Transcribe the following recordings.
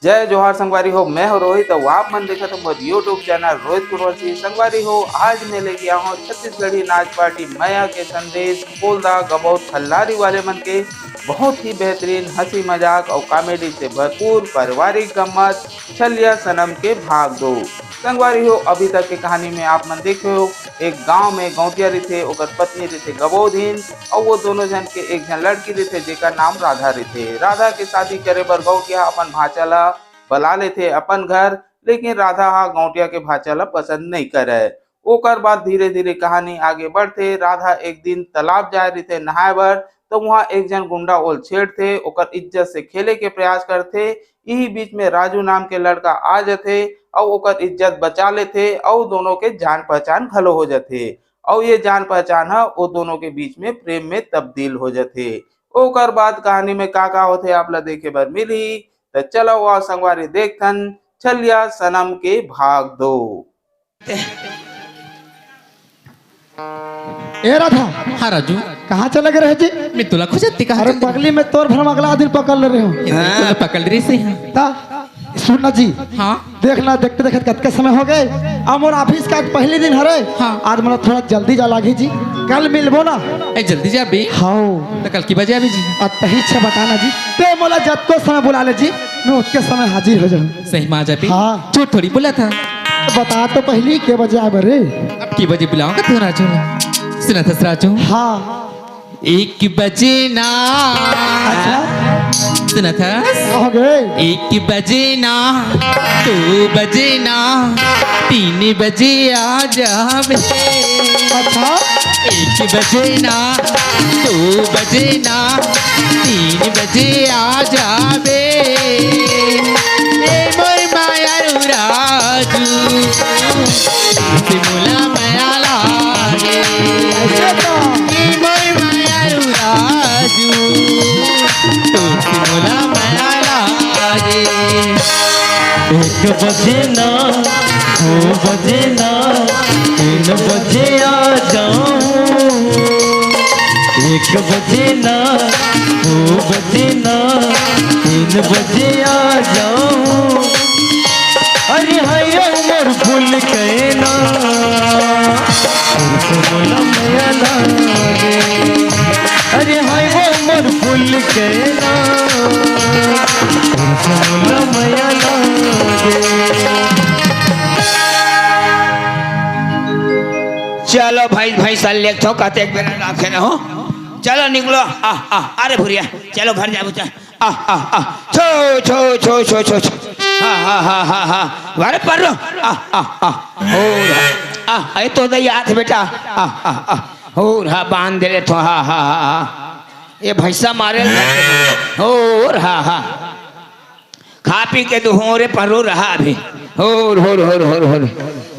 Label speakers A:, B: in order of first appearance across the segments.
A: जय जोहार संगवारी हो। मैं हो रोहित और आप मन देखा तो मोर यूट्यूब चैनल रोहित कुरवंशी संगवारी हो। आज मैं लेके आया हूँ छत्तीसगढ़ी नाच पार्टी मया के संदेश पोलदा गबौत खल्लारी वाले मन के बहुत ही बेहतरीन हंसी मजाक और कॉमेडी से भरपूर पारिवारिक गम्मत छलिया सनम के भाग दो। संगवारी हो, अभी तक की कहानी में आप मन देखे हो एक गांव में गौतिया रही ओकर पत्नी रही गबोधीन और वो दोनों जन के एक जन लड़की रही जेकर नाम राधा रही। राधा के शादी करे बर गौतिया अपन भाचा ला बला लेते अपन घर, लेकिन राधा हा गौटिया के भाचा ला पसंद नहीं करे। ओकर बाद धीरे धीरे कहानी आगे बढ़ते। राधा एक दिन तालाब जा रही थे नहाए बर, तो वहाँ एक जन गुंडा ओल छेड़ थे, ओकर इज्जत से खेले के प्रयास करते। यही बीच में राजू नाम के लड़का आ जाते और ओकर इज्जत बचा लेते और दोनों के जान पहचान घलो हो जाते और ये जान पहचान है वो दोनों के बीच में प्रेम में तब्दील हो जाते। ओकर बाद कहानी में का होते आप ला देखे बर मिली, तो चलो वह संगवारी देखन छलिया सनम के भाग दो।
B: ए राधा।
C: हाँ राजू,
B: कहाँ चले गए रहे जी?
C: मैं तुला खोजती कहाँ
B: अरे पगली में तोर भरम अगला दिन पकड़ ले रहे हो।
C: तुला पकड़ रही से
B: ता सुनना जी।
C: हाँ
B: देखना देखते देखते कितने समय हो गए। अब मोर ऑफिस का पहले दिन हरे।
C: हाँ।
B: आज मतलब थोड़ा जल्दी जा लागी जी, कल मिलबो ना।
C: ए जल्दी जा बे।
B: हाँ
C: तो कल की बजे अभी जी?
B: अतही अच्छा बताना जी। ते मोला जब को समय बुला ले जी, मैं उसके समय हाजिर हो जाऊँ।
C: सही माँ जा बे।
B: हाँ।
C: झूठ थोड़ी बोला था।
B: बता तो पहले के बजे आ बरे।
C: अब की बजे बुलाऊंगा तू राजू? सुना था राजू?
B: हाँ
C: 1 बजे ना।
B: अच्छा
C: सुना था?
B: हो गए।
C: 1 बजे ना, 2 बजे ना, 3 बजे आ जा बे।
B: अच्छा
C: 1 बजे ना, 2 बजे ना, 3 बजे आ जा बे। ए मोर माया राजू सिमुला माया लागे।
B: ऐसे तो
C: ए मोर माया राजू तो सिमुला माया लागे।
D: 1 बजे ना, 2 बजे ना, 3 बजे आ जाऊं। 1 बजे ना, 2 बजे ना, 3 बजे आ जाऊं। अरे हाय उमर भूल गए ना, बोला मैं लागे। अरे हाय वो उमर भूल गए ना, बोला मैं लागे।
E: चलो भाई भाई साल लेख थो कहते एक बेरा राखे ना हो। चलो निकलो। अरे भुरिया चलो घर जा बुचा। छो छो छो छो छो छो। हाँ वारे पर लो। हो रहा अरे तो दई हाथ बेटा। हो रहा बांध दे ले तो। ये भैंसा मारे हो रहा। खा पी के दुहोरे पर रो रहा अभी। हो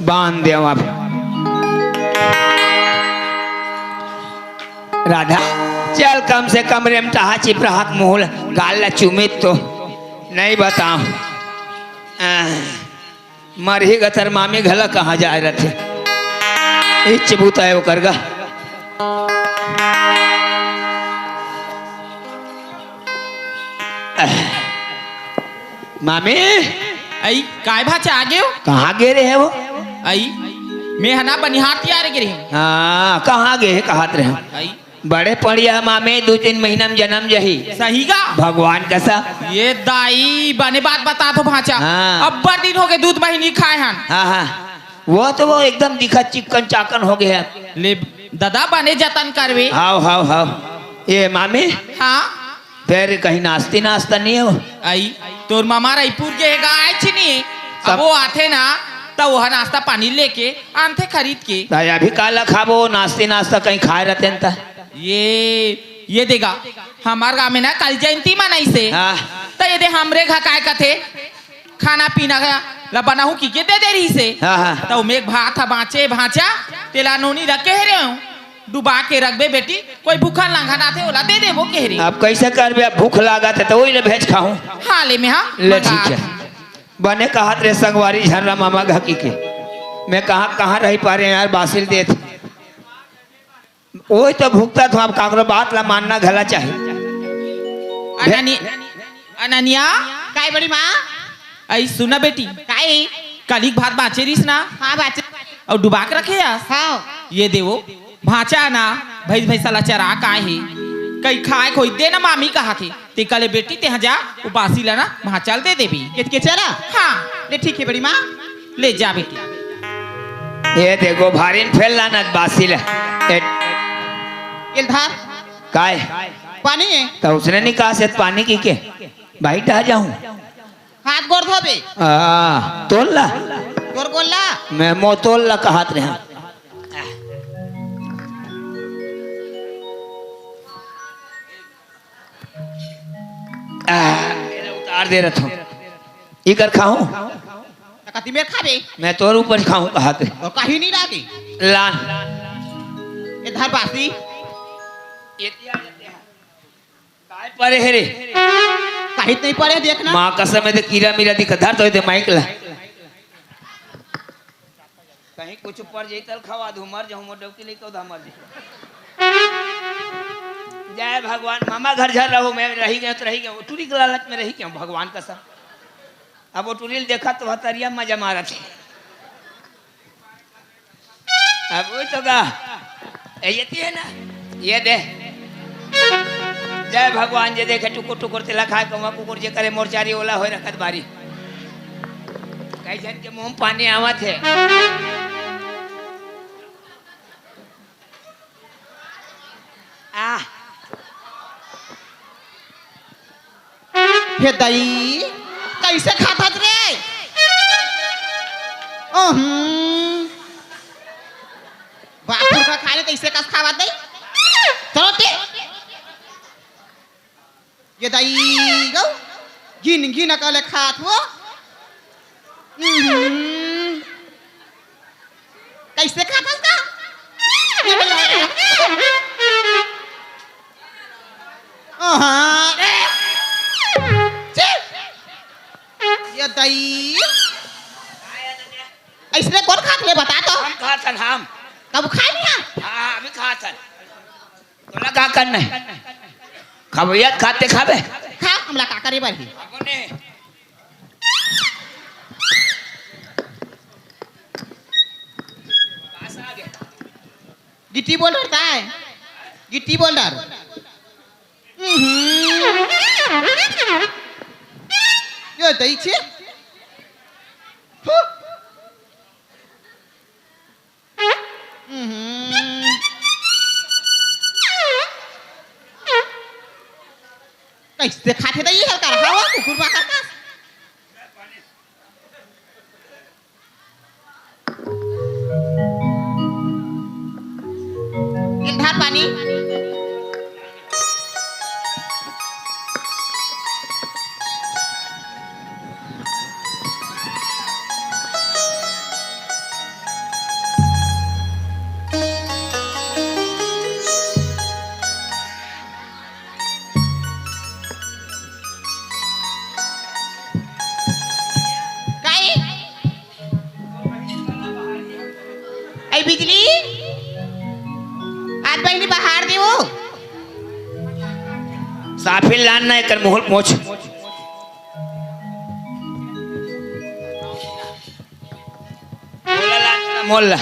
E: बांध दे वहाँ पे। राधा चल कम से कम रेम टहा चिपराहत मोहल गाल चुमित तो नहीं बताऊं। मरही गतर मामी घला कहाँ जा रहे थे। इच बूता है वो करगा। मामी
F: आई काय भाचा आगे हो?
E: कहाँ गे रहे हो?
F: आई मैं हना बनिहार तैयार गिरी हूँ।
E: हाँ कहाँ गे कहत रहे हो?
F: आई
E: बड़े पड़िया मामे 2-3 महीना में जन्म जही
F: सही का
E: भगवान कैसा।
F: ये दाई बने बात बता तो भाचा।
E: हाँ।
F: अब बड़ दिन हो गए दूध महीनी खाए हन।
E: हाँ वो तो वो एकदम दिखा चिकन चाकन हो गया।
F: ले दादा बने जतन करवे।
E: हाउ ये मामी
F: हाँ
E: फिर कहीं नाश्ता नहीं हो?
F: आई तोर मामा रायपुर के गाय छिनी अब वो आते ना तो वह नाश्ता पानी लेके आनते खरीद के।
E: अभी काला खाबो नाश्ता कहीं खाए रहते न।
F: ये देगा हमार गाँव में ना कल जयंती मनाई से।
E: हाँ।
F: तो ये दे हमरे घर काय कथे खाना पीना ला बनाऊ की के दे रही से।
E: हाँ।
F: तो में भात बाँचे भाचा तेला नोनी रखे रहे हूँ डुबा के रख बे बेटी। कोई भूखा लांघा ना थे ओला दे दे वो कह रही।
E: अब कैसे कर बे भूख लगा थे तो वही ले भेज खाऊं।
F: हाँ ले में हाँ
E: ले ठीक है। बने कहा रे संगवारी झर्रा मामा घकी के मैं कहाँ रही पा रहे यार बासिल दे थे। वही तो भुगता तो आप काकरो बात ला मानना घला चाहिए।
F: अननिया काय बड़ी माँ आई सुना बेटी
G: काई
F: कलिक भात बाचे रिस ना
G: हाँ बात
F: और डुबा के रखे यार
G: हाँ
F: ये देवो भाचा ना भैंस भैंसाला चरा का है कई खाए खोई दे ना मामी कहा थे ते कले बेटी ते जा उपासी ला ना भाचाल दे देवी
G: के चला
F: हाँ
G: ले ठीक है बड़ी माँ
F: ले जा बेटी
E: ये देखो भारीन फैलना न बासिला
G: ये धार
E: काय
G: पानी है
E: तो उसने नहीं कहा से पानी की के भाई टा जाऊं
G: हाथ गोड़ धोबे
E: तोल ला
G: गोड़ गोल्ला
E: मैं मो तोल ला का हाथ रहा उतार दे रहा हूँ इकर खाऊं
G: कति में खाबे
E: मैं तोर ऊपर खाऊं कहा थे
G: और कहीं नहीं लागी
E: लान
G: ये धार बासी
E: काय परे है रे
G: कहीं नहीं पड़े देखना
E: माँ कसम है तो कीड़ा मीरा दिखा धर तो दे माइक ला कहीं कुछ ऊपर जैतल खवा दू मर जाऊं मोर डौकी लेके उधर मर जाऊं जय भगवान मामा घर जा रहो मैं रही गया तो रही गया टूरी के लालच में रही क्यों भगवान कसम अब वो टूरी देखा तो हतरिया मजा मारा थे अब वो तो का ये है ना ये दे जय भगवान जे देखे टुकुर टुकुर तेला खाए कमा कुकुर जे करे मोरचारी ओला होय रखत बारी कई जन के मुंह में पानी आवत है
G: हे दई कैसे खाता रे बापुर का खाले कैसे कस खावा दई चलो ते ये दई गो गिन गिन कले खात हो कैसे खाता का ये दई ऐसे कौन खात ले बता तो
E: हम खातन हम
G: कब खाए नहीं
E: हाँ अभी खातन तो लगा करना खबैया खाते खाबे
G: खा हमला का करे बारी
E: अपने पास आ गया
G: गिट्टी बोल्डर है गिट्टी बोल्डर ये दई छे कैसे खाते दई हर कर हवा कुकुर बा करता ये धार पानी बिजली आज बहनी बाहर दे वो
E: साफिल लान ना कर मोहल मोच मोला लान मोला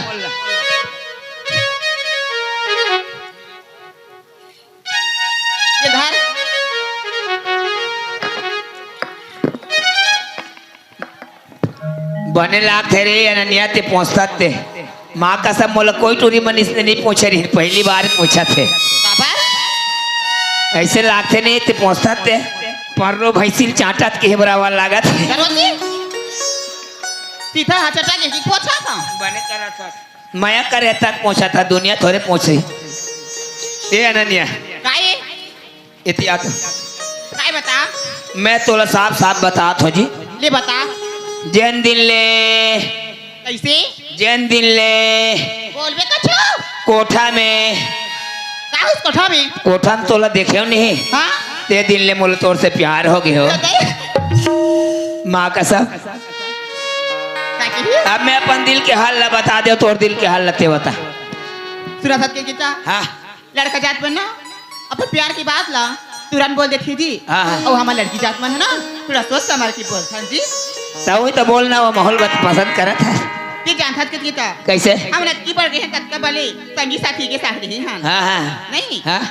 G: ये धार
E: बने लाग थे रे अनन्या ते पहुंचता थे माँ का सब मोला कोई टूरी मन इसने नहीं पूछे रही पहली बार पूछा थे
G: बाबा
E: ऐसे लागते नहीं थे पहुंचता थे पर्रो भैंसी चाटा के हेबरावा लागा थे
G: करवती सीधा हचटा के पहुंचा था
E: बने करा था माया करे तक पहुंचा था दुनिया थोड़े पहुंचे ये अनन्या
G: काहे
E: इतिहास
G: काहे बता
E: मैं तोला साफ साफ बता थो जी
G: ले बता
E: जैन दिन ले
G: कैसे
E: जैन दिन ले
G: बोलबे कछु
E: कोठा में
G: का उस कोठा में
E: कोठा में तोला देखे हो नहीं
G: हां
E: ते दिन ले मोल तोर से प्यार हो गए हो माँ का सब अब मैं अपन दिल के हाल ला बता दे तोर दिल के हाल लते बता
G: सुरासत के गीता
E: हाँ
G: लड़का जात बनना अपन प्यार की बात ला तुरंत बोल देखी जी
E: हाँ, हाँ।
G: और हमारा लड़की जात मन है ना थोड़ा सोच समझ के बोल हाँ जी
E: तो वही तो बोलना वो माहौल बात पसंद करा था
G: ये जानता के गीता
E: कैसे
G: हम नक्की पर गए हैं कत्का बले संगी साथी के साथ रही हैं
E: हाँ हाँ
G: नहीं
E: हाँ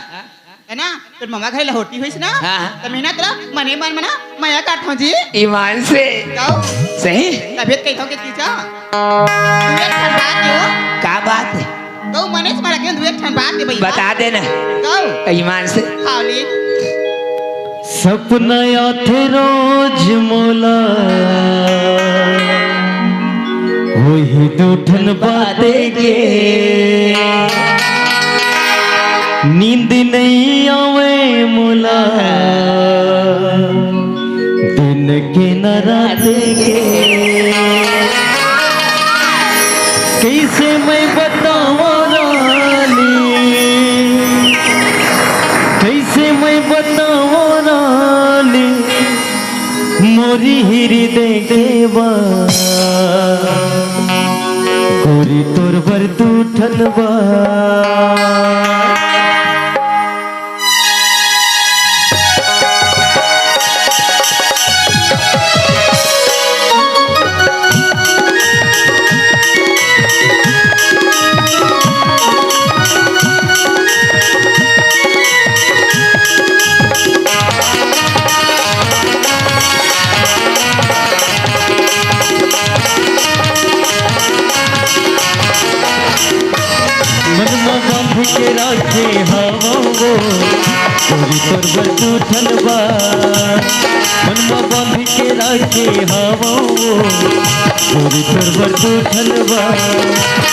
G: है ना तो मम्मा घर लहोटी हुई ना
E: हाँ।
G: तो मैं ना तेरा मने मन मना माया काट हूं जी
E: ईमान से
G: तो
E: सही
G: तबियत कहीं तो के कीचा दुए ठन बात हो
E: क्या बात है
G: तो मने तुम्हारा के दुए ठन बात है भैया
E: बता देना
G: तो
E: ईमान से
G: खाली
D: सपना आते रोज मोला वही दूठन बातें गे नींद नहीं आवे मोला दिन के न रात गे कैसे मैं बताऊं रानी कैसे मैं बताऊं रानी मोरी हृदय देवा गोरी तोर बर दूठन बा मनमा बांध के राखे हवा वो गोरी तोर बर दूठन बा मनमा बांध के राखे हवा वो गोरी तोर बर दूठन बा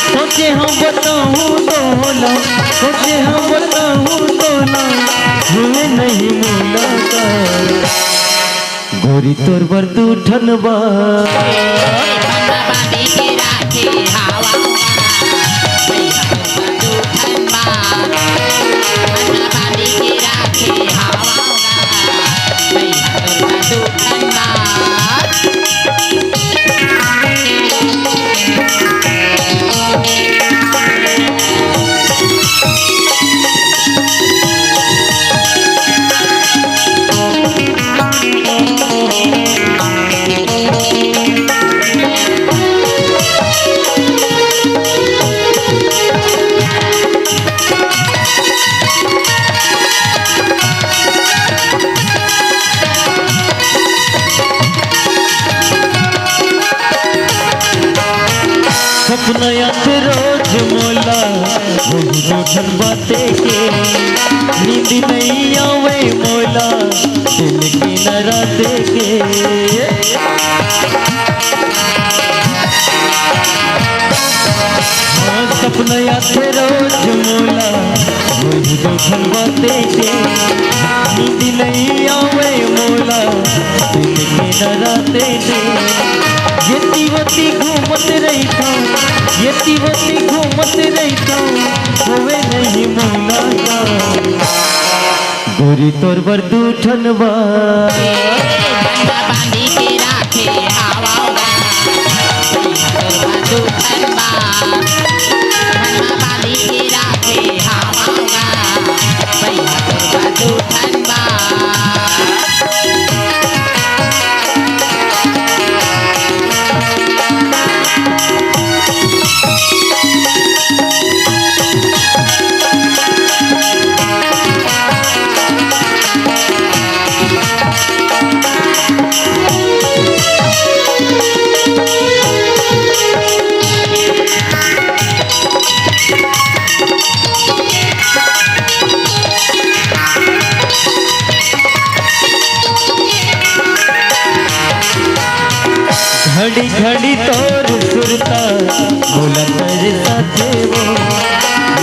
D: सोचे हम बताऊं तोला सोचे हम बताऊं तोला हुए नहीं मुलाकात गोरी तोर बर दूठन बा सपना याद रोज मोला वही रूठन बातें के नींद नहीं आवे मोला दिल की न रातें के हाँ, सपना याद रोज मोला वही रूठन बातें के नींद नहीं आवे मोला दिल की न रातें के येती वती घूमत रहता येती वती घूमत रहता होवे नहीं मुलाका गोरी तोर बर दूठन बा
H: बांधी के राखे हवा दूठन बा बांधी के राखे हवा दूठन बा
D: घड़ी घड़ी तोर सुरता बोला तेरे साथे वो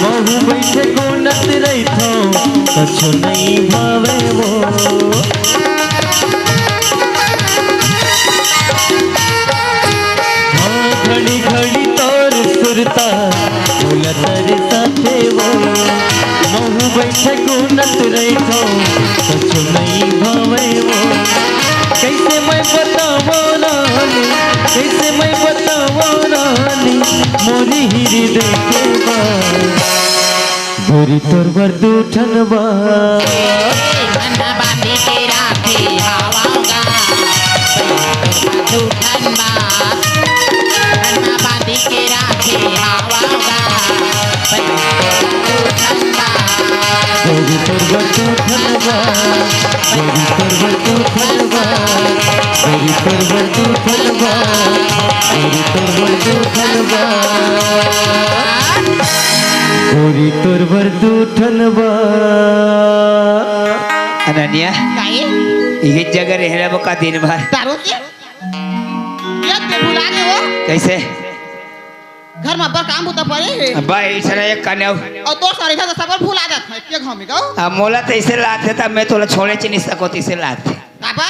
D: महू बैठे कोनत रहता कछु नहीं भावे वो हाँ घड़ी घड़ी तोर सुरता बोला तेरे साथे वो महू बैठे कोनत रहता कछु नहीं भावे वो कैसे मैं बताऊं रानी कैसे मैं बताऊं रानी मोरी हृदय के बात गोरी तोर बर दूठन बा
H: बांधी के राखे हवा दूठन के राखे हवागा ठंडा
D: गोरी तोर बटू ठलवा गोरी तोर बटू ठलवा गोरी तोर बटू ठलवा गोरी तोर बटू ठलवा गोरी तोर बटू ठलवा
E: अनन्या
G: काहे
E: ये जगह रहना बका दिन भर
G: तारो के ये ते भुला गए हो
E: कैसे
G: घर में अब्बर काम होता पड़े है
E: अब्बा ऐसा एक कन्या
G: और तो सारे था सब भुला जात है के घर में गाओ
E: अब मोला तो ऐसे लाते था मैं तोला छोड़े ची नहीं सको इसे लाते
G: काबा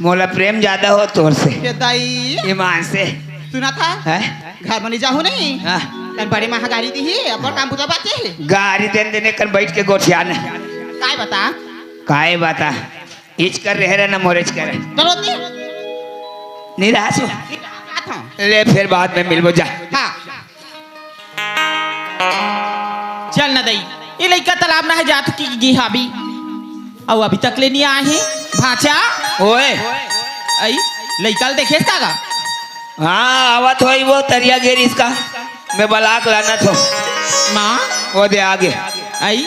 E: मोला प्रेम ज्यादा हो तोर से
G: के दाई
E: ईमान से
G: सुना था
E: है
G: घर में नहीं जाहू नहीं
E: हाँ
G: तन बड़ी महा गाड़ी दी है अब्बर काम होता बाते है
E: गाड़ी देने कर बैठ के गोठियाना
G: काय बता
E: काय बाता इच कर रहे ना मोरेज कर
G: चलो ती
E: निराश हो
G: था
E: ले फिर बाद में मिलबो जा
G: हां
F: चल न दई ये लइका तालाब ना है जात की हाबी और अभी तक ले नहीं आए हैं भाचा
E: ओए
F: आई लइका देखे का
E: हाँ आवत होई वो तरिया गिर इसका मैं बलाक लाना थो
F: माँ
E: वो दे आगे
F: आई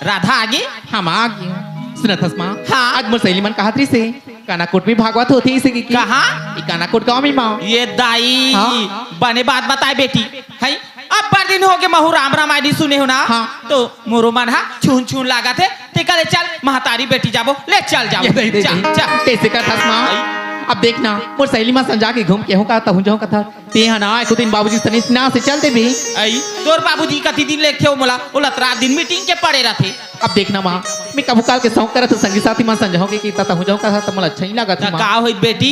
F: राधा आगे
C: हम आ गए सुनथस माँ
F: हाँ।
C: आज मोर सहेली मन कहा से कानाकोट में भागवत होती इसे की
F: कहाँ?
C: ई कानाकोट गाँव में माँ
F: ये दाई
C: हाँ।
F: बने बात बताए बेटी है अब पर दिन हो गए महू राम राम आईडी सुने हो ना
C: हाँ।
F: तो मोरो मन हा छून छून लागा थे ते कले चल महतारी बेटी जाबो ले चल जाबो चल
C: कैसे का थस माँ अब देखना मोर सहेली माँ संजा के घूम के हो का तहु जाऊं कथा ते यहाँ ना एक दिन बाबूजी सनी ना से चलते भी
F: आई तोर बाबूजी कति दिन लेखे हो मोला बोलत रात दिन मीटिंग के पड़े रहते
C: अब देखना माँ मैं कबू काल के शौक करत संगी साथी माँ संजाओगे कि तहु जाऊं कथा तो मोला अच्छा ही लगा था
F: का होई बेटी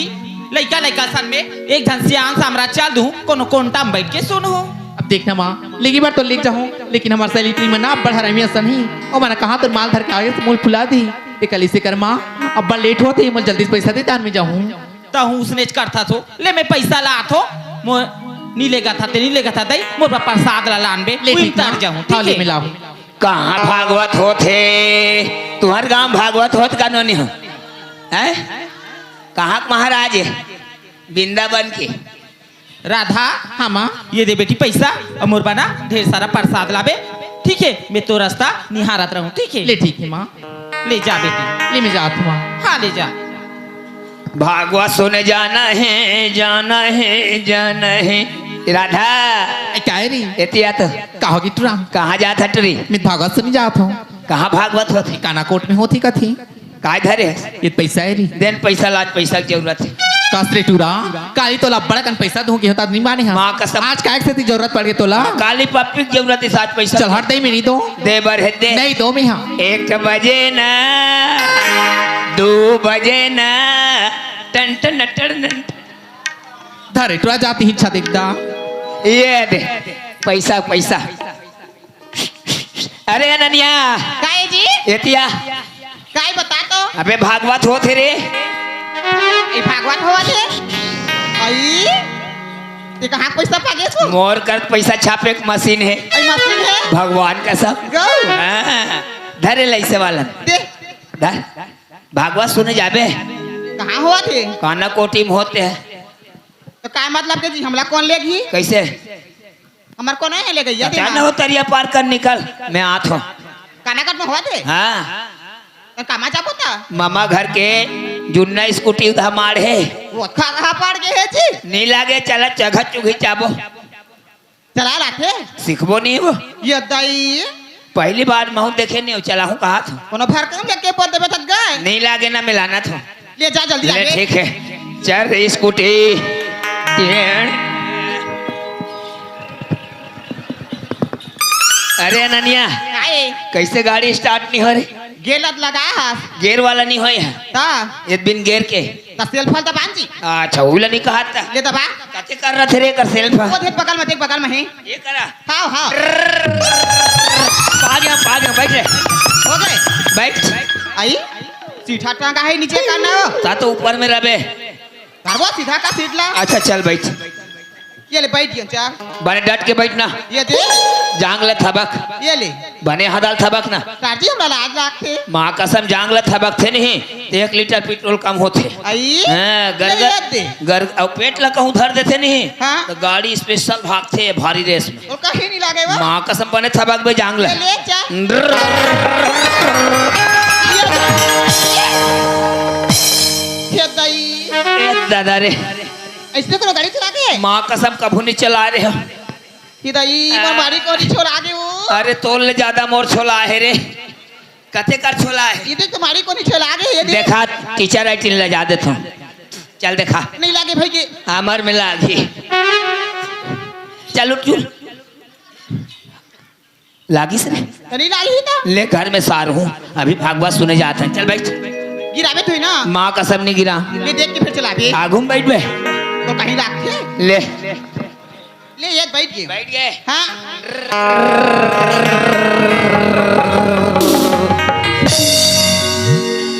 F: लइका लइका सन में एक धन सियान सामरा चल दूं कोनो कोंटा में बैठ के सुनू
C: अब देखना माँ लेगी बार तो लेके जाऊँ लेकिन हमारे सहेली इतनी में ना बढ़ा रही सनी और मैंने कहा तो माल धर के आगे से मूल फुला दी कल इसे कर माँ अब बड़ लेट होते मुझे जल्दी से पैसा दे तान में जाऊँ
F: तहु उसने करता थो ले मैं पैसा ला थो मो नी लेगा था ते नी लेगा था दई मोर पापा प्रसाद ला लान बे
C: ले
F: उइन
C: ठीक
F: तर
C: माँ
F: जाऊं
C: हाँ ले
F: ठीक है
C: मिलाऊँ
E: कहाँ भागवत होते तुम्हारे गांव भागवत होत का नोनी हो हैं कहाँ के महाराज है वृंदावन के
F: राधा
C: हाँ माँ
F: ये दे बेटी पैसा और मोर बना ढेर सारा प्रसाद लाबे ठीक है मैं तो रास्ता निहारत रहूं ठीक है
C: ले ठीक है माँ
F: ले जा बेटी
C: ले मैं जाता हूँ माँ
F: हाँ ले जा
E: भागवत सुने जाना है जाना है जाना है राधा
C: क्या है री
E: एतिया तो
C: कहो की टुरा
E: कहाँ जात हटरी
C: मैं भागवत सुनी जाता हूँ
E: कहाँ भागवत होती
C: कानाकोट में होती का थी
E: काय धरे
C: ये पैसा है री
E: देन पैसा लाज पैसा की जरूरत है
C: कासरे टूरा काली तोला बड़ा कन पैसा दूं कि होता नहीं माने हाँ
E: माँ कसम।
C: आज काय से जरूरत पड़ गई तोला
E: काली पप्पी की जरूरत है साथ पैसा
C: चल हट दे मैं नहीं दो
E: दे बर है दे
C: नहीं दो मैं हाँ
E: 1 बजे ना 2 बजे ना टन टन टन
C: धरे टुरा जाती ही इच्छा देखता
E: ये दे पैसा पैसा अरे अनन्या
G: काय जी
E: एतिया
G: काय बता तो
E: अबे भागवत होते रे
G: ए भागवत होवा थे आई ते कहां पैसा पागे सो
E: मोर कर पैसा छापे एक मशीन है
G: आई मशीन है
E: भगवान का सब
G: गौ
E: हाँ, धरे लैसे वाला
G: दे
E: धर भागवत सुने जाबे
G: कहां हुआ थे
E: काना कोटी में होते हैं
G: तो काय मतलब के जी हमला कौन लेगी
E: कैसे
G: हमार कौन है ले गई
E: क्या ना हो तरिया पार कर निकल मैं आत हूँ
G: कानाकट में हुआ थे
E: हाँ
G: तो कामा चापो था
E: मामा घर के जुन्ना स्कूटी उधर मार है
G: वो कहां पड़ गए है जी
E: नहीं लागे चला चघा चुघी चाबो
G: चला रखे
E: सीखबो नहीं वो
G: ये दाई
E: पहली बार मैं देखे नहीं चला हूँ कहा था
G: कोनो भरकम लेके पर देबे तक गए
E: नहीं लागे ना मिलाना था
G: ले जा जल्दी
E: ले
G: आगे
E: ठीक है चल रे स्कूटी अरे अनन्या
G: आए
E: कैसे गाड़ी स्टार्ट नहीं हो रही
G: गेलत लगा हस
E: गेयर वाला नहीं होए है
G: ता
E: एक बिन गेयर के
G: ता सेल फल दबान जी
E: अच्छा उला नहीं कहा था
G: ले दबा
E: कते कर रहा थे रे कर सेल्फ
G: वो देख बगल में देख बगल में है
E: ये करा
G: हां हां
E: भाग गया बैठ रे
G: हो गए
E: बैठ
G: आई सीधा टांगा है नीचे का ना
E: सा तो ऊपर में रबे
G: करबो सीधा का सीट ला
E: अच्छा चल बैठ
G: ये ले बैठ गया चा
E: बने डट के बैठना
G: ये दे
E: जांगला थबक
G: ये ले
E: बने हदाल थबक ना
G: काजी हमरा लाज रखते
E: माँ कसम जांगला थबक थे नहीं तो 1 लीटर पेट्रोल कम होते
G: आई
E: हाँ,
G: ले याद दे
E: और पेट लगा कहूँ धर देते नहीं
G: हाँ।
E: तो गाड़ी स्पेशल भागते भारी रेस में
G: और कहीं नहीं लागे वो
E: माँ कसम बने थबक में जांगला
G: ले चा ये दाई
E: दादा रे
G: ऐसे करो गाड़ी चला के
E: माँ कसम कभू नहीं चला रहे हो
G: ये दाई बारी को नहीं छोड़ आगे वो
E: अरे तोल ले ज्यादा मोर छोला है रे कते कर छोला है
G: ये देख तुम्हारी को नहीं छोड़ आगे ये देख
E: देखा टीचर राइटिंग ले जा देता हूँ चल देखा
G: नहीं लागे भाई के
E: अमर मिला दी चल उठ चल लागी से
G: नहीं लागी ना
E: ले घर में सार हूँ अभी भागवत सुने जाते हैं चल बैठ
G: गिरावे तो ही ना
E: माँ कसम नहीं गिरा
G: ले देख के फिर चला बे
E: आगू में बैठ बे
G: तो कहीं रखे
E: ले
G: ले ये बैठ गए
E: बैठ गए
G: हाँ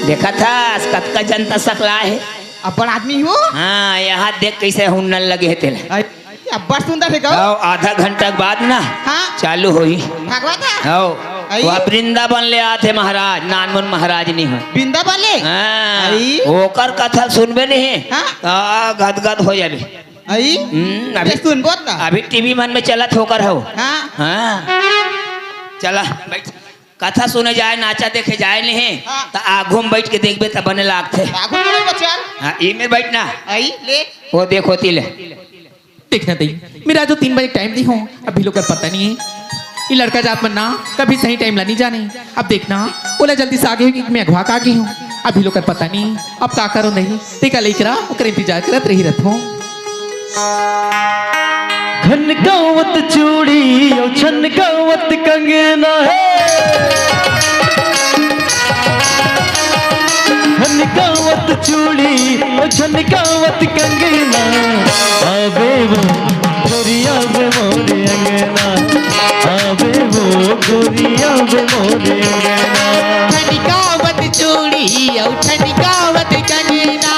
E: देखा था कत का जनता सकला है
G: अपन आदमी हो
E: हाँ यहाँ देख कैसे हुनन लगे है तेल
G: अब्बा सुंदर है गाओ
E: आधा घंटा के बाद ना
G: हाँ
E: चालू हुई
G: भागवत है
E: हो
G: आई?
E: वह वृंदावन ले आते महाराज नानमुन महाराज नहीं हो
G: बिंदा वाले
E: हाँ,
G: आई?
E: ओकर कथा सुनबे नहीं
G: हाँ?
E: गदगद हो जाबे
G: आई
E: अभी
G: ये सुन बोल ना
E: अभी टीवी मन में चलत होकर हो
G: हाँ
E: हाँ चला बैठ कथा सुने जाए नाचा देखे जाए नहीं
G: हाँ।
E: तो आगू में बैठ के देखबे तब बने लागते
G: आगू नहीं बचाल
E: हाँ ई में बैठना
G: आई ले
E: वो देखो तिले
C: देखना दी मेरा जो 3 बजे टाइम दी हूँ अभी लोग का पता नहीं है ये लड़का जात बनना कभी सही टाइम ला नहीं जाने अब देखना बोला जल्दी से आगे होगी मैं अगवा का आगे हूँ अभी लोग का पता नहीं अब का करो नहीं टीका लेकर ओकर इंतजार करत रही रहत हूँ
D: घनकावत चूड़ी और छनकावत कंगना है घनकावत चूड़ी और छनकावत कंगना आवे वो गोरिया बे मोरे अंगना आवे वो गोरिया बे मोरे अंगना
H: ठनिकावत चूड़ी और ठनिकावत कंगना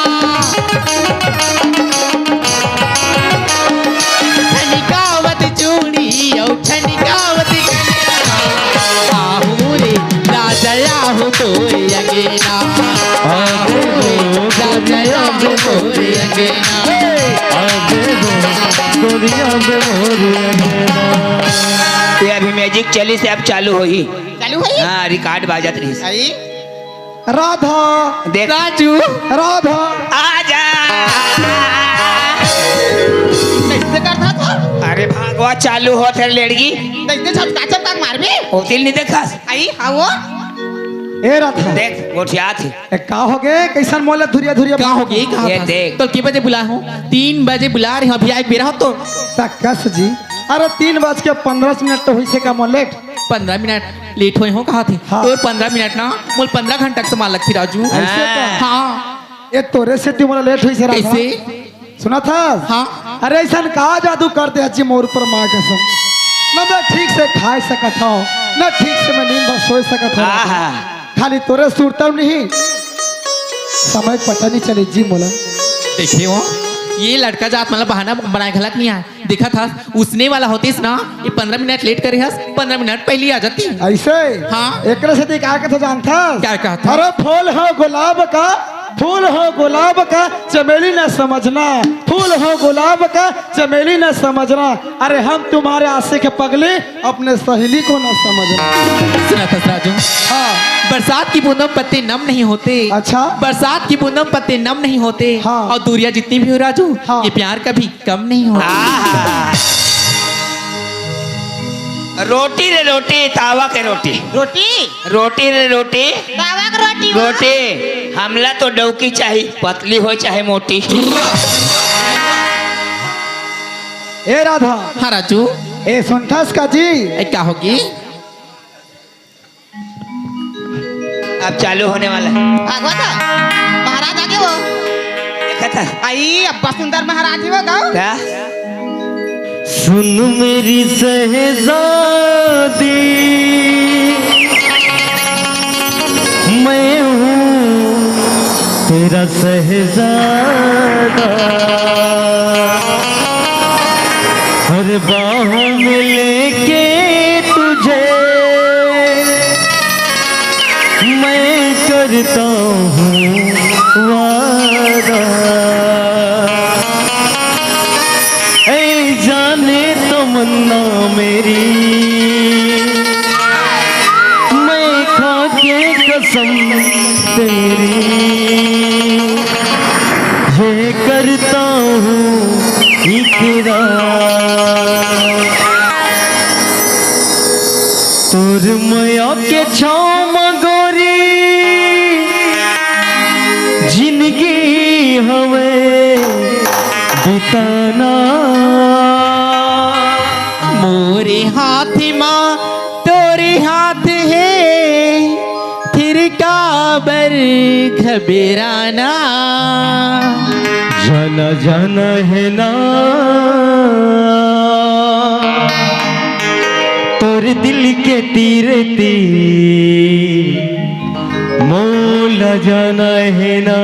H: ठनिकावत चूड़ी और ठनिकावत कंगना आहू रे राजा हो तो अंगना आहू रे राजा हो तो अंगना
D: आवे वो गोरिया बे मोरे अंगना
E: ये अभी मैजिक चली से अब चालू हुई
G: चालू है
E: हाँ रिकॉर्ड बाजत रही
G: आई
B: राधा
E: देख
C: राजू
B: राधा
E: आजा
G: कैसे करता था
E: अरे भागवा चालू हो तेरे लड़की
G: कैसे छटका छटका मारबे
E: होतिल नहीं देखा
G: आई हाँ वो
B: ए राधा
E: देख गोठिया थी
B: ए का हो गए कैसन मोले धुरिया धुरिया
C: कहाँ हो गई कहाँ
E: ये
C: था?
E: देख।
C: तो कितने बजे बुला हूँ 3 बजे बुला रहे हो अभी आए बेरा हो तो
B: तकस जी अरे 3:15 तो हुई से का मोलेट
C: 15 मिनट लेट हुए हो कहा थे
B: हाँ।
C: तो 15 मिनट ना मुझे 15 घंटा से माल लगती राजू
B: ऐसे का?
C: हाँ
B: ये तोरे से ती मोला लेट हुई से राधा
C: कैसे
B: सुना था
C: हाँ
B: अरे ऐसा कहा जादू करते अच्छी मोर पर माँ कसम न मैं ठीक से खाए सकत हूँ न ठीक से मैं नींद भर सो सकत हूँ
E: आहा।
B: खाली तोरे सुरता नहीं समय पता नहीं चले जी मोला
C: देखिए वो ये लड़का जात मतलब बहाना बनाए गलत नहीं आया देखा था उसने वाला होतीस ना ये 15 मिनट लेट करे हस 15 मिनट पहले आ जाती
B: ऐसे
C: हाँ।
B: एक से ती कहा के तो जानता
C: क्या कहा था?
B: अरे फूल हो गुलाब का फूल हो गुलाब का चमेली न समझना फूल हो गुलाब का चमेली न समझना अरे हम तुम्हारे आशिक पगले अपने सहेली को न समझना
C: सुना था राजू
B: हाँ
C: बरसात की बूंदों में पत्ते नम नहीं होते
B: अच्छा
C: बरसात की बूंदों में पत्ते नम नहीं होते
B: हाँ।
C: और दूरियां जितनी भी हो राजू
B: हाँ।
C: ये प्यार कभी कम नहीं होता
E: आहा। रोटी रे रोटी तावा के रोटी
G: रोटी
E: रोटी रे रोटी
G: तावा की रोटी वो।
E: रोटी हमला तो डौकी चाहिए पतली हो चाहे मोटी
B: ए राधा
C: हाँ राजू
B: ए सुनथस का जी
C: ए, क्या होगी
E: अब चालू होने वाला है
G: भागवत महाराज आगे वो
E: देखा था
G: आई अब्बा सुंदर महाराज ही वो गाओ
E: क्या
D: सुन मेरी शहजादी मैं हूँ तेरा शहजादा और बाहों में लेके तुझे मैं करता हूँ वादा, ऐ जाने तमन्ना मेरी, मैं खा के कसम तेरी ये करता हूँ इकरार। तोर माया के छाँव गोरी जिंदगी हमें बिताना,
H: मोरे हाथ माँ तोरे हाथ है, फिर काबर घबराना।
D: जाना जाना है ना तोर दिल के तीर तीर, मोला जाना है ना।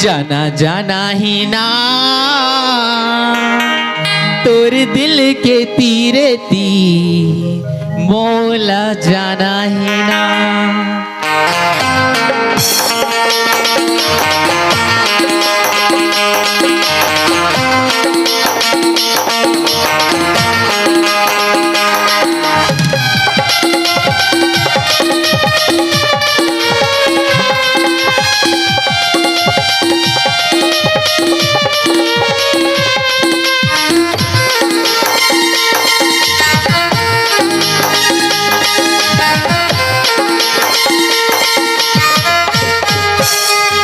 H: जाना जाना ही ना तोर दिल के तीरे ती, मोला जाना ही ना।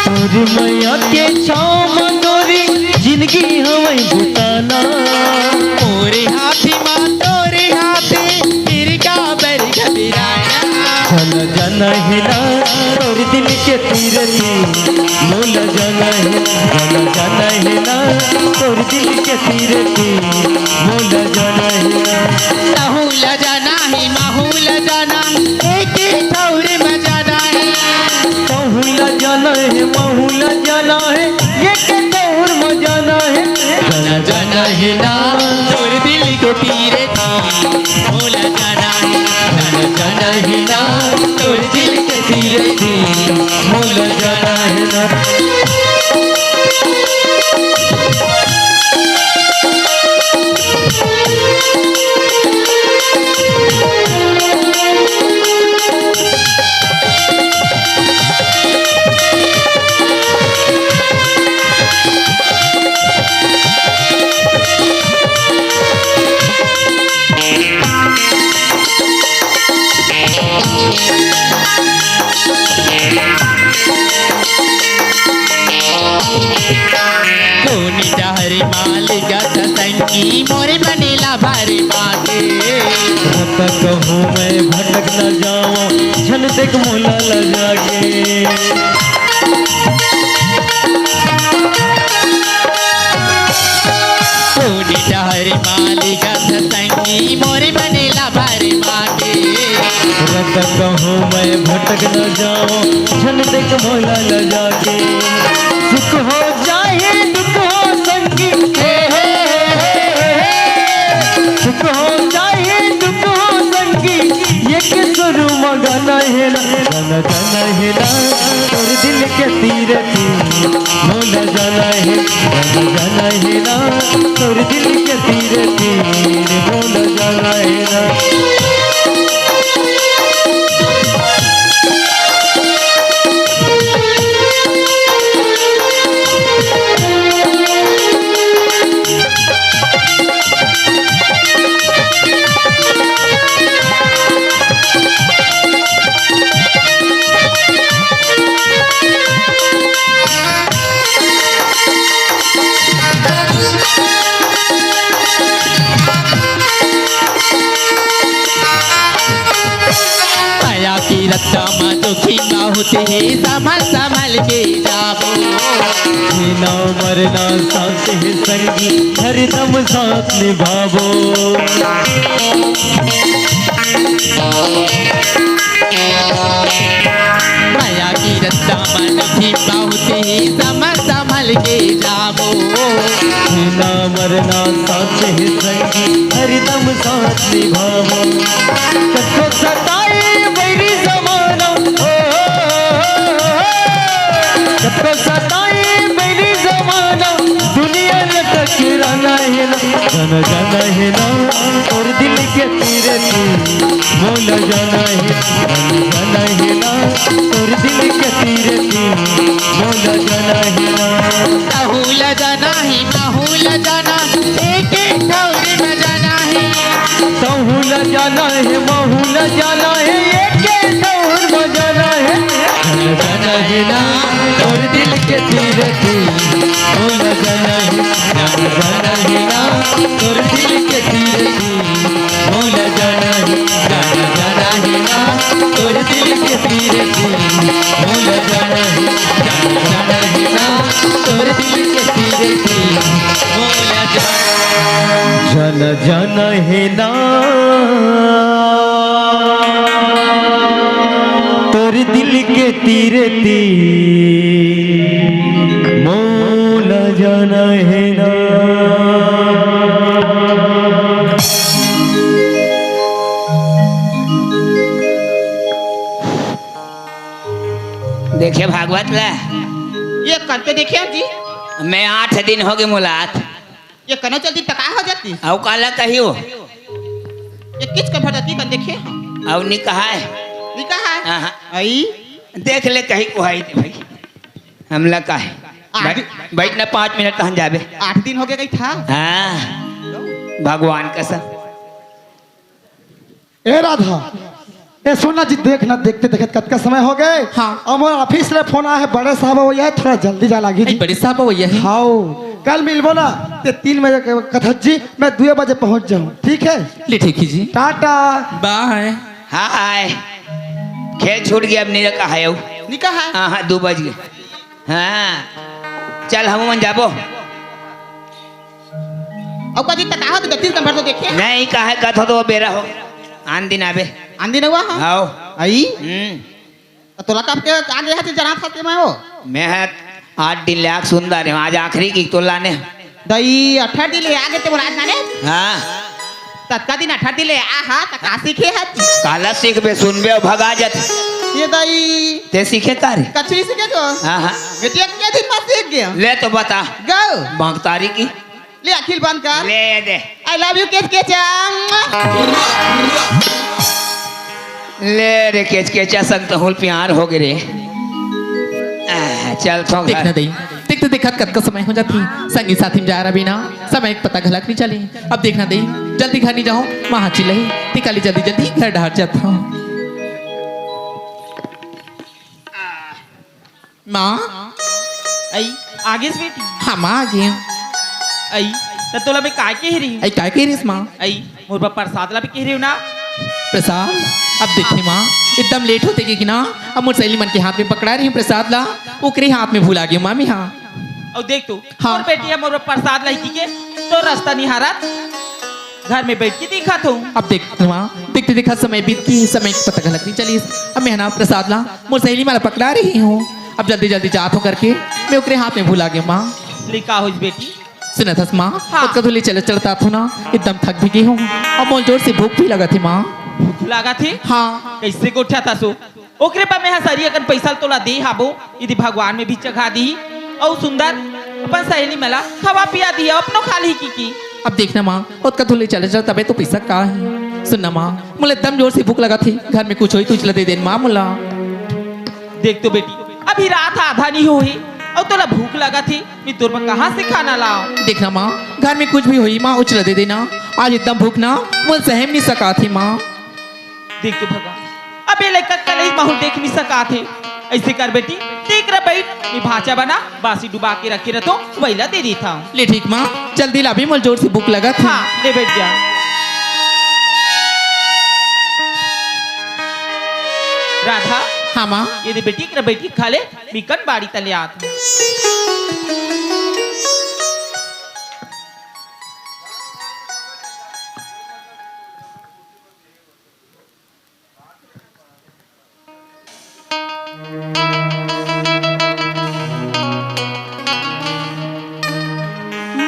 D: तोर मैया के छाँव गोरी जिंदगी हमें बिताना,
H: मोरे हाथी माँ तोरे हाथे, फिर काबर घबराना।
D: जाना जाना है ना तोर दिल के तीर तीर, मोला जाना है, जाना जाना है ना तोर दिल के तीर तीर, मोला जाना है ना।
H: माहूला जाना ही माहूला जाना, एक ठौर में जाना है।
D: माहूला जाना है, माहूला जाना है, ये के और में जाना है। जाना जाना है ना
H: तोर दिल को तीरे थी, मोला जाना है।
D: जाना जाना है ना तोर दिल के तीर तीर, मोला जाना है ना।
H: कोनी डहरी मालिका सतंगी, मोरे बनेला भारी बागे।
D: जब तक कहूँ मैं भटक न जाऊँ, झन देख मोला ल जागे।
H: कोनी डहरी मालिका सतंगी, मोरे बनेला भारी बागे।
D: जब तक कहूँ मैं भटक न जाऊँ, झन देख मोला ल जागे। सुख हो जाए दुख हो संगी, सुख हो जाए दुख हो संगी, ये के सुरु मगाना है ना। जाना जाना है ना तोर दिल के तीर तीर, मोला जाना है, जाना जाना है ना तोर दिल के तीर तीर, मोला जाना है ना।
H: की रक्षा में दुखी ना होते ही संभल संभल के जाबो।
D: जीना मरना साथ है संगी, हरदम साथ निभावो।
H: माया की रक्षा में दुखी ना होते ही संभल संभल के जाबो।
D: जीना मरना साथ ही संगी हरदम साथ निभावा कतो सताए मेरी जमाना कतो सताए मेरी जमाना दुनिया न टकराना है ना जाना जाना है ना और दिल के तेरे तू मोला जाना है जाना है ना और दिल के तेरे तू मोला जाना है ना
H: माहूल जाना ही माहूल जाना एक एक ठौरी में जाना है
D: तहुल जाना है महूल जाना है एक ठौर में जाना है जाना है ना और दिल के तीर तू मोला जाना है जाना है ना और दिल के तीर तू मोला जाना है जाना है ना और दिल के तीर तू मोला जाना है जाना है ना और दिल के तीर तू मोला जाना जाना है ना तोर दिल के तीरे मोला जाना है ना
E: देखिए भागवत ला
G: ये करके देखिए जी
E: मैं 8 दिन हो गए मुलात
G: ये कनो चलती तका हो जाती
E: औ काला कहियो
G: ये किस कर भरती कर देखिए
E: औ नी कहा है
G: लिखा है
E: हाँ।
G: आई
E: देख ले कहीं को है भाई हमला का है बैठना 5 मिनट कहाँ जाबे
G: 8 दिन हो गए गई था
E: हाँ भगवान कसम
B: ए राधा ए सुनना जी देखना देखते देखते कत का समय हो गए
C: हाँ।
B: हमारे ऑफिस ले फोन आया है बड़े साहब वो है थोड़ा जल्दी जा लागी
C: आई
B: जी
C: बड़े साहब वो यही
B: हाँ कल मिलबो ना ते 3 बजे कथक जी मैं 2 बजे पहुंच जाऊं ठीक है
C: ले ठीक है जी
B: टाटा
C: बाय
E: हाँ आए खेल छूट गया अब नहीं रखा है औ
G: लिखा है
E: हाँ हाँ 2 बज गए हाँ चल हम मन जाबो
G: और कदी तका हो तो 30 नंबर तो देखिए
E: नहीं कहा कथो तो बेरा हो आन दिन आबे
G: आंधी ने हुआ हां
E: आओ
G: आई तो तोला कब के आगे हाथ जना था के मैं हो
E: मैं है 8 दिन लाख सुंदर है आज आखिरी की तो लाने
G: दई 18 दिले आगे ते बोला जाने
E: हाँ
G: तत्का दिन 18 दिले आ हा तका सीखे हाथ
E: काला सीख बे सुनबे और भगा जात
G: ये दई
E: ते सीखे कार
G: कचरी सीखे जो
E: हाँ हाँ
G: बेटिया के दिन में सीख गया
E: ले तो बता
G: गो
E: बागतारी की
G: ले अखिल बंद कर
E: ले दे
G: आई लव यू के चंग
E: ले रे केच केचा संग तो होल प्यार हो गए रे चल तो
C: देखना
E: घर
C: दई देखते देखत कत का समय हो जाती संगी साथी में जा रहा बिना समय एक पता घलक नहीं चली अब देखना दई जल्दी घर नहीं जाओ वहां चिल्लाई तिकाली जल्दी जल्दी घर डहार जाता हूँ माँ
F: आई आगे से बेटी
C: हाँ माँ आ गई
F: आई तो तोला मैं काय के रही
C: आई काय कह रही माँ
F: आई मोर बाप प्रसाद ला भी कह रही हूँ ना
C: प्रसाद अब देखिए माँ एकदम लेट होते कि ना अब मुझे सहेली मन के हाथ में पकड़ा रही हूँ प्रसाद ला ओकरे हाथ में भूला गई मामी हाँ
F: और देख तू
C: हाँ।
F: और बेटी है मोर बाप प्रसाद लाई के तो रास्ता नहीं हारा घर में बैठ के देखा था
C: अब देख माँ देखते देखा समय बीत की समय की पता घलक नहीं चली अब मैं ना प्रसाद ला मुझे सहेली माला पकड़ा रही हूँ अब जल्दी जल्दी जात हो करके मैं ओकरे हाथ में भूला गई माँ
F: लिखा हो बेटी
C: सुना था माँ
F: हाँ।
C: उसका धुली चल चलता था ना एकदम थक भी गई हूँ अब मोल जोर से भूख भी लगा थी माँ
F: लगा थे
C: हाँ
F: कैसे को उठा था सो ओकरे पर मैं हसारी अगर पैसा तोला दे हाबो यदि भगवान में भी चखा दी और सुंदर अपन सहेली मला खवा पिया दिया अपनो खाली की
C: अब देखना माँ उसका धुली चले चल तबे तो पैसा कहाँ है सुनना माँ मुझे एकदम जोर से भूख लगा थी घर में कुछ हो तो चला दे देन माँ मुला
F: देख तो बेटी अभी रात आधा नहीं हुई और तोला भूख लगा थी मैं तुर में कहाँ से खाना लाओ
C: देखना माँ घर में कुछ भी हुई माँ उछला दे देना आज एकदम भूख ना मुझे सहम नहीं सका थी माँ
F: देख तो भगवान अबे लड़का कल ही माहौल देख नहीं सका थे ऐसे कर बेटी देख रहा बैठ मैं भाचा बना बासी डुबा के रखे रहता वहीला दे देता हूँ
C: ले ठीक माँ जल्दी ला भी मुझे जोर से भूख लगा था
F: हाँ ले बैठ जा राधा
C: हाँ माँ
F: यदि बेटी कर बेटी खा ले बिकन बाड़ी तले आत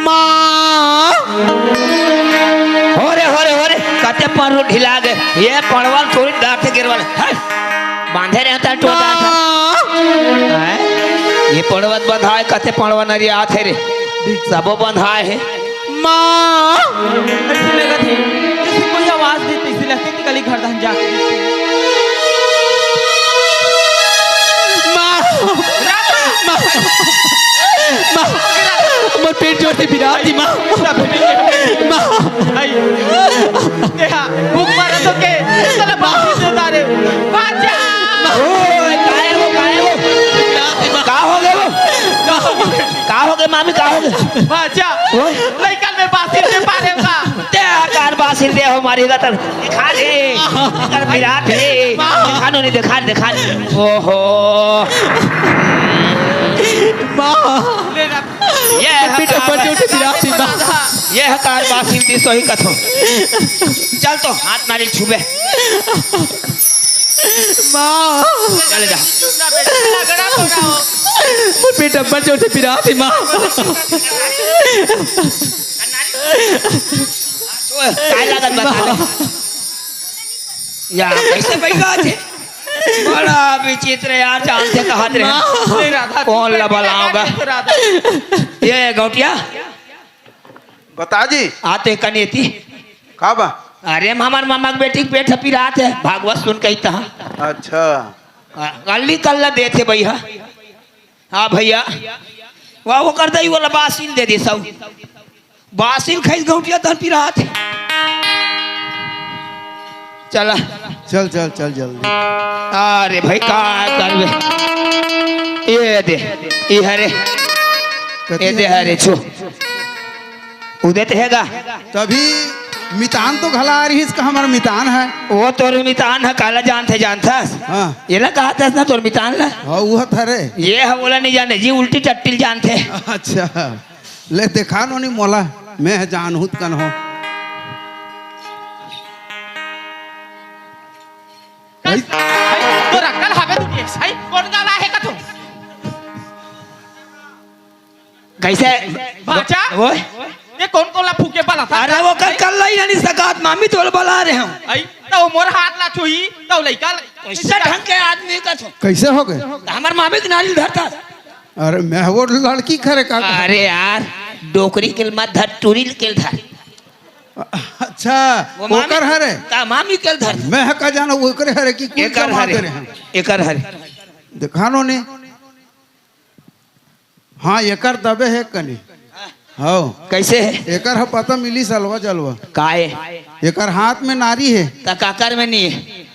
C: माँ
E: हो रे कते पर ढिला गए ये पड़वाल थोड़ी दांत से गिरवाल बांधे रहता टोटा था ये पड़वत बंधाए कते पड़वा नरी आथे रे सबो बंधाए है
C: माँ
F: ऐसे लगा थे जैसे कोई आवाज देती इसी लगती थी कल घर धान जाके
C: मोर पेट जोर से बिराती माँ माँ
F: देखा भूख मारा तो के चला बाहर से तारे बाजा
E: ओए काहे हो का हो गए का हो गए मामी का हो गए
F: बाजा लइकन में बासिर से पारे का
E: ते कार बासिर दे हो मारी गतर दिखा दे कर विराट है दिखानो नहीं दिखा ओहो ये
C: पेट पर जोर से बिराती माँ
E: ये कार बासिर दी सही कथो चल तो हाथ नारियल छुबे
C: माँ
E: चल जा
C: मोर पेट पर जोर से बिराती माँ
E: काय लागत बता दे यार कैसे बैठा थे बड़ा विचित्र यार चांद से कहा रे कौन लबलाऊंगा ये गौटिया
A: बता जी
E: आते कनेती
A: का बा
E: अरे हमार मामा के बेटी के पेट पिरात है भागवत सुन कही था
A: अच्छा
E: कल्ली कल्ला दे थे भैया हाँ भैया वाह वो कर दई वाला बासिल दे दे सब बासिल खाई गौटिया तन पिरात चला
B: चल चल चल जल्दी।
E: अरे भाई का करबे ये दे ये हरे ये दे हरे छो उदय हैगा
B: तभी मितान तो घला आ रही इसका हमारा मितान है।
E: वो तोर मितान है काला जानता
B: हाँ
E: ये ना कहा था ना तोर मितान ला
B: हाँ वो था रे।
E: ये है बोला नहीं जाने जी उल्टी चट्टिल जानते
B: अच्छा ले देखा नो नहीं मोला मैं जानहूत कन हो
F: तो रखल हवे तू ये सही कौन गाला है का तू
E: कैसे
F: बाचा
E: वो
F: ये कौन कोला फूके बला था
E: अरे वो कल ही नहीं सकात मामी तोड़ बला रहे हूँ
F: आई तो मोर हाथ ला छुई तो लइका
E: इससे ढंग के आदमी का छो
B: कैसे हो गए।
E: हमार मामी के नारियल धरता
B: अरे मैं वो लड़की खरे का
E: अरे यार डोकरी के मत धर टूरी के धर
B: अच्छा वो कर हरे
E: का मामी के धर
B: मैं का जाना वो करे हरे की कुछ
E: एकर
B: जमा
E: हरे
B: करे हैं
E: एकर हरे
B: देखा नो ने हाँ एकर दबे है कनी हाँ
E: कैसे है
B: एकर है पता मिली सलवा जलवा
E: काए
B: एकर हाथ में नारी है
E: का काकर में नहीं है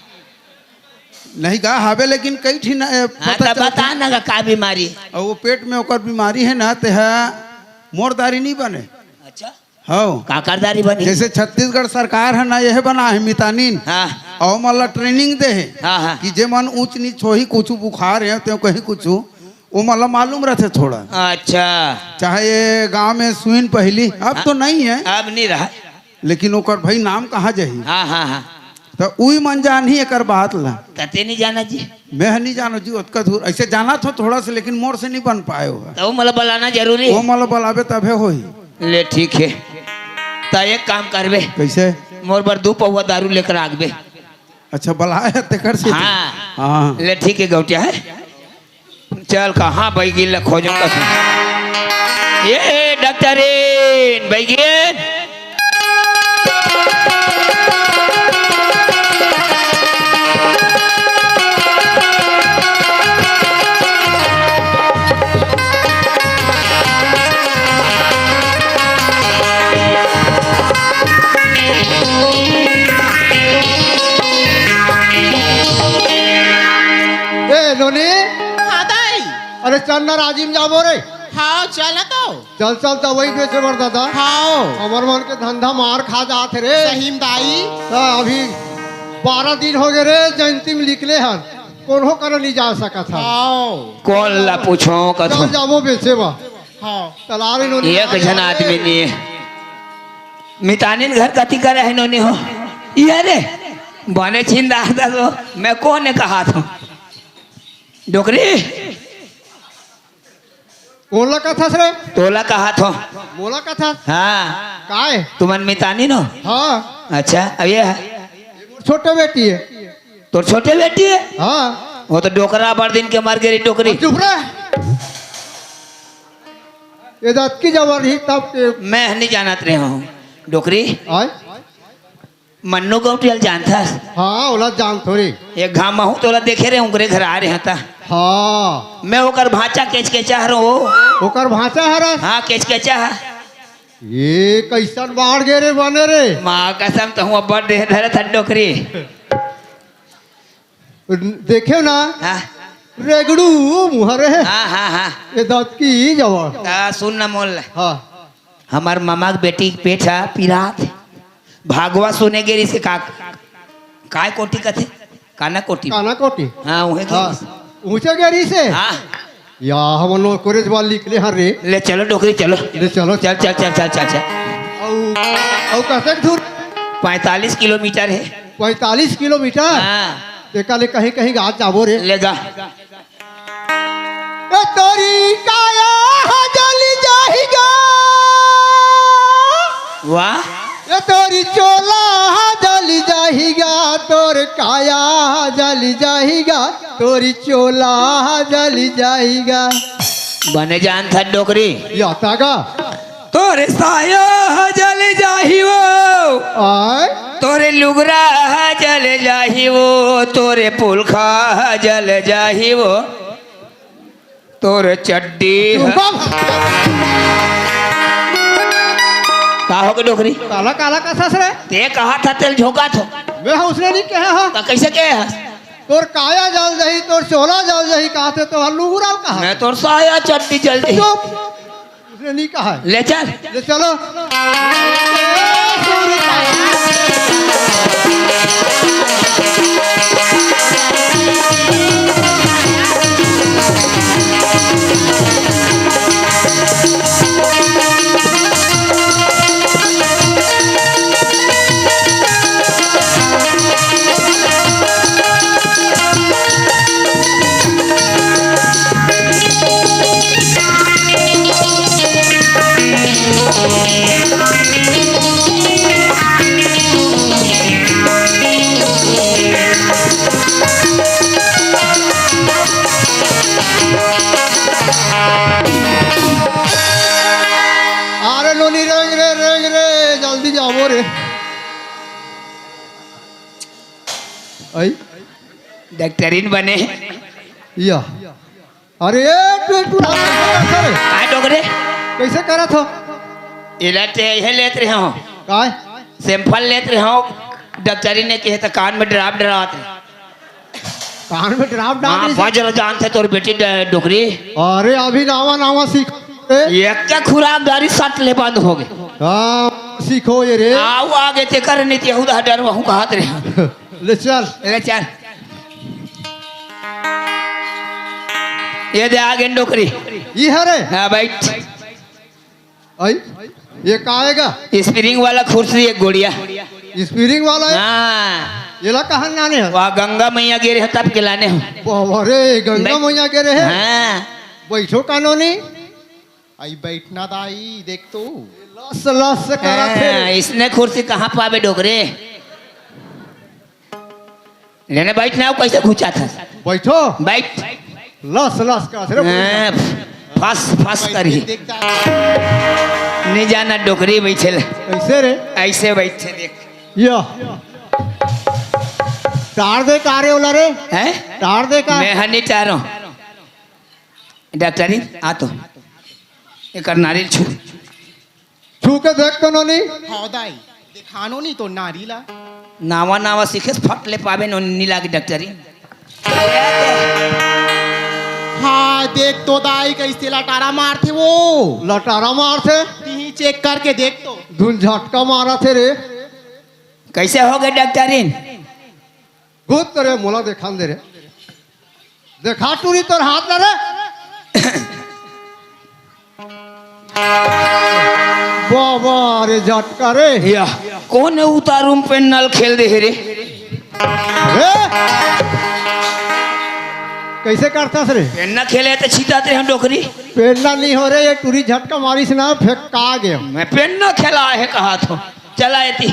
B: नहीं कहा हावे लेकिन कई ठीक
E: हाँ तो बता ना का बीमारी
B: और वो पेट में ओकर बीमारी है ना ते है मोरदारी नहीं बने।
E: अच्छा
B: हाँ
E: काकरदारी बनी
B: जैसे छत्तीसगढ़ सरकार है ना यह बना है मितानिन
E: हाँ
B: और मतलब ट्रेनिंग दे है
E: हाँ हाँ
B: कि जे मन ऊंच नीच हो ही कुछ बुखार है तो कहीं कुछ वो मतलब मालूम रहते थोड़ा
E: अच्छा
B: चाहे ये गांव में सुइन पहली अब तो नहीं है
E: अब नहीं रहा
B: लेकिन ओकर भाई नाम कहाँ जाही
E: हाँ हाँ हाँ
B: तो उही मन जान ही एकर बात ला
E: कते नहीं जाना जी
B: मैं नहीं जानो जी उतका दूर ऐसे जाना था थोड़ा सा लेकिन मोर से नहीं बन पाए होगा
E: तो मतलब बुलाना जरूरी
B: वो
E: है
B: मतलब बलावे तबे हो ही
E: ले ठीक है तो एक काम करबे
B: कैसे
E: मोर बर 2 पौवा दारू लेकर आगबे
B: अच्छा बलाए तेकर से
E: हाँ
B: हाँ
E: ले ठीक है गौटिया है चल कहाँ बैगिन खोजो कसम ये डॉक्टरीन बैगिन
I: लोनी
G: हाँ दाई
I: अरे चल ना राजीव जाबो रे
G: हाँ चल तो
I: चल चल तो वही बेचे बर दादा
G: हाँ
I: हमर मन के धंधा मार खा जात रे
G: सही दाई
I: तो अभी 12 दिन हो गए रे जयंती में निकले हन कोनो कर नहीं जा सका था
G: हाँ
E: कौन ला पूछो
I: चल
E: कथो
I: जाबो बेचे बा
G: हाँ
I: चला रे लोनी
E: एक जन आदमी नहीं है मितानिन घर कति करे है नोनी हो ये रे बने छिंदा था तो मैं कौन ने कहा था डोकरी
I: कौन ला कथा रे
E: तोला कहा था
I: मोला कथा
E: हाँ
I: काय
E: तुमन मितानी नो
I: हाँ
E: अच्छा अब ये है
I: छोटे बेटी है
E: तो छोटे बेटी है
I: हाँ
E: वो तो डोकरा बड़ दिन के मर गई डोकरी
I: चुप रहे ये दांत की जबर ही तब के
E: मैं नहीं जानत रहे हूँ डोकरी
I: आय
E: मन्नू गौटियल जानता
I: हाँ ओला जान थोड़ी
E: एक घाम हूँ तो ओला देखे रहे उनके घर आ रहे हैं ता
I: हाँ
E: मैं होकर भाचा केच के चाह रहा हूँ
I: ओकर भाषा हरा
E: हाँ केच के चाह
I: ये कैसन बाढ़ गे रे बने रे
E: माँ कसम तो हूँ बड़ देह धरे था डोकरी
I: देखे ना
E: हाँ
I: रेगड़ू मुहरे है
E: हाँ हाँ हाँ
I: ये दांत की जबर
E: सुन न मोल
I: हाँ
E: हमार मामा के बेटी के पेट है पिरात भागवा सुने गेरी से का काय कोटी कथे काना कोटी
I: काना कोटी
E: हाँ वही
I: हाँ ऊंचे गेरी से
E: हाँ
I: या हम लोग कोरेज वाल निकले हर रे
E: ले चलो डोकरी चलो
I: ले चलो
E: चल चल चल चल चल चल
I: औ कैसे दूर
E: 45 किलोमीटर है
I: 45 किलोमीटर
E: हाँ
I: देखा ले कहीं कहीं गाज जाबो रे
E: लेगा
I: ए तोरी काया जली जाहिगा
E: वाह
I: ये तोरी चोला जली जाहिगा तोर काया जली जाहिगा तोरी चोला जली जाहिगा
E: बने जान था डोकरी
I: याता का
E: तोरे साया जल जाही वो
I: आय
E: तोरे लुगरा जल जाही वो तोरे पुलखा जल जाही वो तोरे चड्डी का हो गए डोकरी
I: काला काला का सस रे
E: ते कहा था तेल झोंका थो
I: मैं उसने नहीं कहा हा
E: तो कैसे कहे
I: तोर काया जल जही तोर चोला जल जही कहते तो हल्लूगुराल कहा
E: मैं तोर साया चड्डी जल जाही
I: चुप उसने नहीं कहा
E: ले चल
I: ले चलो अरे लोनी रेंग रे जल्दी जाओ रे आई
E: डॉक्टरीन बने
I: या अरे तू
E: काय डोकरे
I: कैसे करा था
E: इलाते ये लेत रहे हो
I: काय
E: सैंपल लेत रहे हो डॉक्टरी ने कहे तो कान में ड्राप डराते
I: कान में ड्राप डाल
E: हाँ
I: दी
E: फजर जानते तोर बेटी डोकरी
I: अरे अभी नावा नावा सीख
E: एक क्या खुराकदारी सट ले बंद हो गए
I: हाँ सीखो ये रे
E: आओ आगे ते कर नहीं यहूदा डर वहू कहत रहे
I: ले चल
E: ले चल ये दे आगे डोकरी
I: ये है रे
E: हाँ बैठ
I: आई ये का आएगा
E: स्प्रिंग वाला कुर्सी एक गोड़िया
I: स्पीरिंग वाला है
E: हाँ
I: ये ला कहाँ लाने हैं
E: वहाँ गंगा मैया गिरे हैं तब के लाने हो
I: अरे गंगा मैया के रहे
E: हाँ
I: बैठो कानूनी
B: आई बैठना दाई देख तो
I: लस लस करा थे
E: हाँ, इसने कुर्सी कहाँ पावे डोकरे लेने बैठना हो कैसे घुचा था
I: बैठो
E: बैठ
I: लस लस करा थे
E: हाँ, फस फस करी नहीं जाना डोकरी बैठे
I: कैसे रे
E: ऐसे बैठे देख
I: या टार दे कारे वाला रे
E: हैं
I: टार दे का
E: मैं हनी चारों डॉक्टरी आ तो एक नारियल छू
I: छू के देख कानूनी
B: हाँ दाई दिखानो नहीं तो नारीला
E: नावा नावा सीखे फट ले पावे नीला की डॉक्टरी
B: हाँ देख तो दाई कैसे लटारा मारते वो
I: लटारा मार थे
B: यहीं चेक करके देख तो
I: धुन झटका मारा थे रे
E: कैसे हो गए डॉक्टरी
I: खुद तेरे मोला देखान दे रे देखा टूरी तोर हाथ ना रे वाह वाह रे झटका रे
E: या कौन है उतारूम पे नल खेल दे रे
I: रे कैसे करता रे?
E: पेन्ना खेले तो छीटाते हम डोकरी।
I: पेड़ना नहीं हो रहे, ये टूरी झटका मारी से ना फेंका गया।
E: मैं पेन्ना खेला है कहा तो चला एती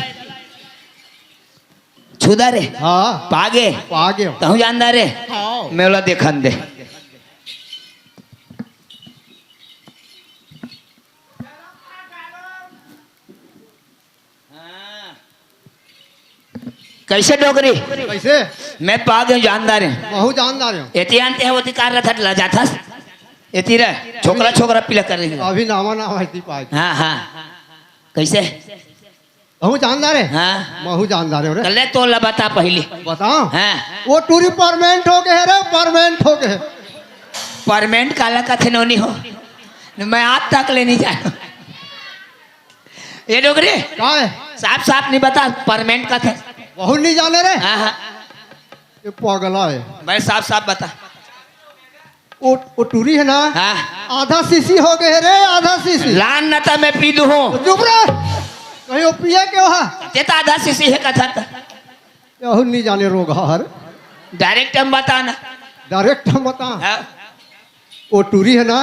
E: छुदा रे
I: हाँ
E: पागे
I: पा गया।
E: तहु जानदा रे
G: हाँ
E: मैं बोला देखन दे कैसे डोकरी
I: कैसे?
E: मैं पा गया जानदा रे
I: बहु जानदार हो।
E: एती जानते हैं वो कार रथा ला जाथा एती रे छोकरा छोकरा पिला कर रही
I: अभी नामा ना है पा।
E: हाँ हाँ कैसे
I: बहु जानदार है।
E: हाँ
I: बहु जानदार हो रे।
E: कले तो ला बता पहले
I: बताओ।
E: हाँ
I: वो टूरी परमानेंट हो गए रे, परमानेंट हो गए।
E: परमानेंट काला का थे नोनी हो मैं आज तक ले नहीं जाया ये डोगरे
I: का है?
E: साफ साफ नहीं बता परमानेंट का थे
I: बहु नहीं जाने रे।
E: हाँ हाँ
I: ये पागला है।
E: मैं साफ साफ बता
I: वो टूरी है ना,
E: हाँ
I: आधा सीसी हो गए रे, आधा सीसी।
E: लान न था मैं पी दू हूँ
I: चुप रह, कहीं वो पिए क्यों है?
E: तेता आधा सीसी है कथा था
I: यहू नहीं जाने रोग हर।
E: डायरेक्ट हम बताना
I: डायरेक्ट हम बता।
E: हाँ
I: वो टूरी है ना,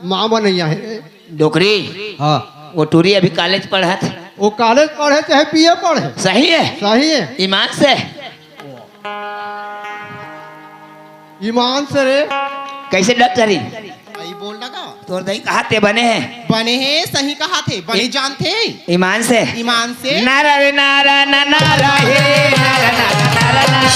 I: माँ बनैया है।
E: डोकरी
I: हाँ
E: वो टूरी अभी कॉलेज पढ़ा था
I: वो कॉलेज पढ़े चाहे पिए पढ़े।
E: सही है
I: सही है।
E: ईमान से
I: ईमान से रे।
E: कैसे डॉक्टरी
G: भाई बोल लगा
E: तोर दही कहा ते बने हैं
G: बने हैं, सही कहा थे, बने जानते
E: ईमान से
G: ईमान से।
E: नारा रे नारा ना नारा हे नारा नारा नारा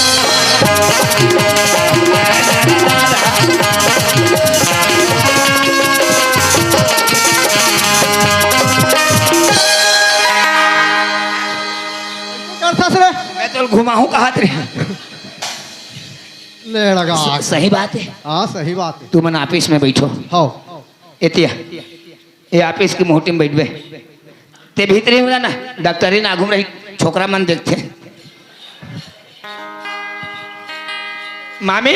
I: करता रे
E: मैं तो घुमा हूँ कहा रे
I: ले लगा।
E: सही बात है
I: हाँ सही बात है।
E: तू मन ऑफिस में बैठो
I: हाँ
E: एतिया ये ऑफिस की मोटी में बैठबे ते भीतरी होला ना डॉक्टरी ना घूम रही छोकरा मन देखते मामी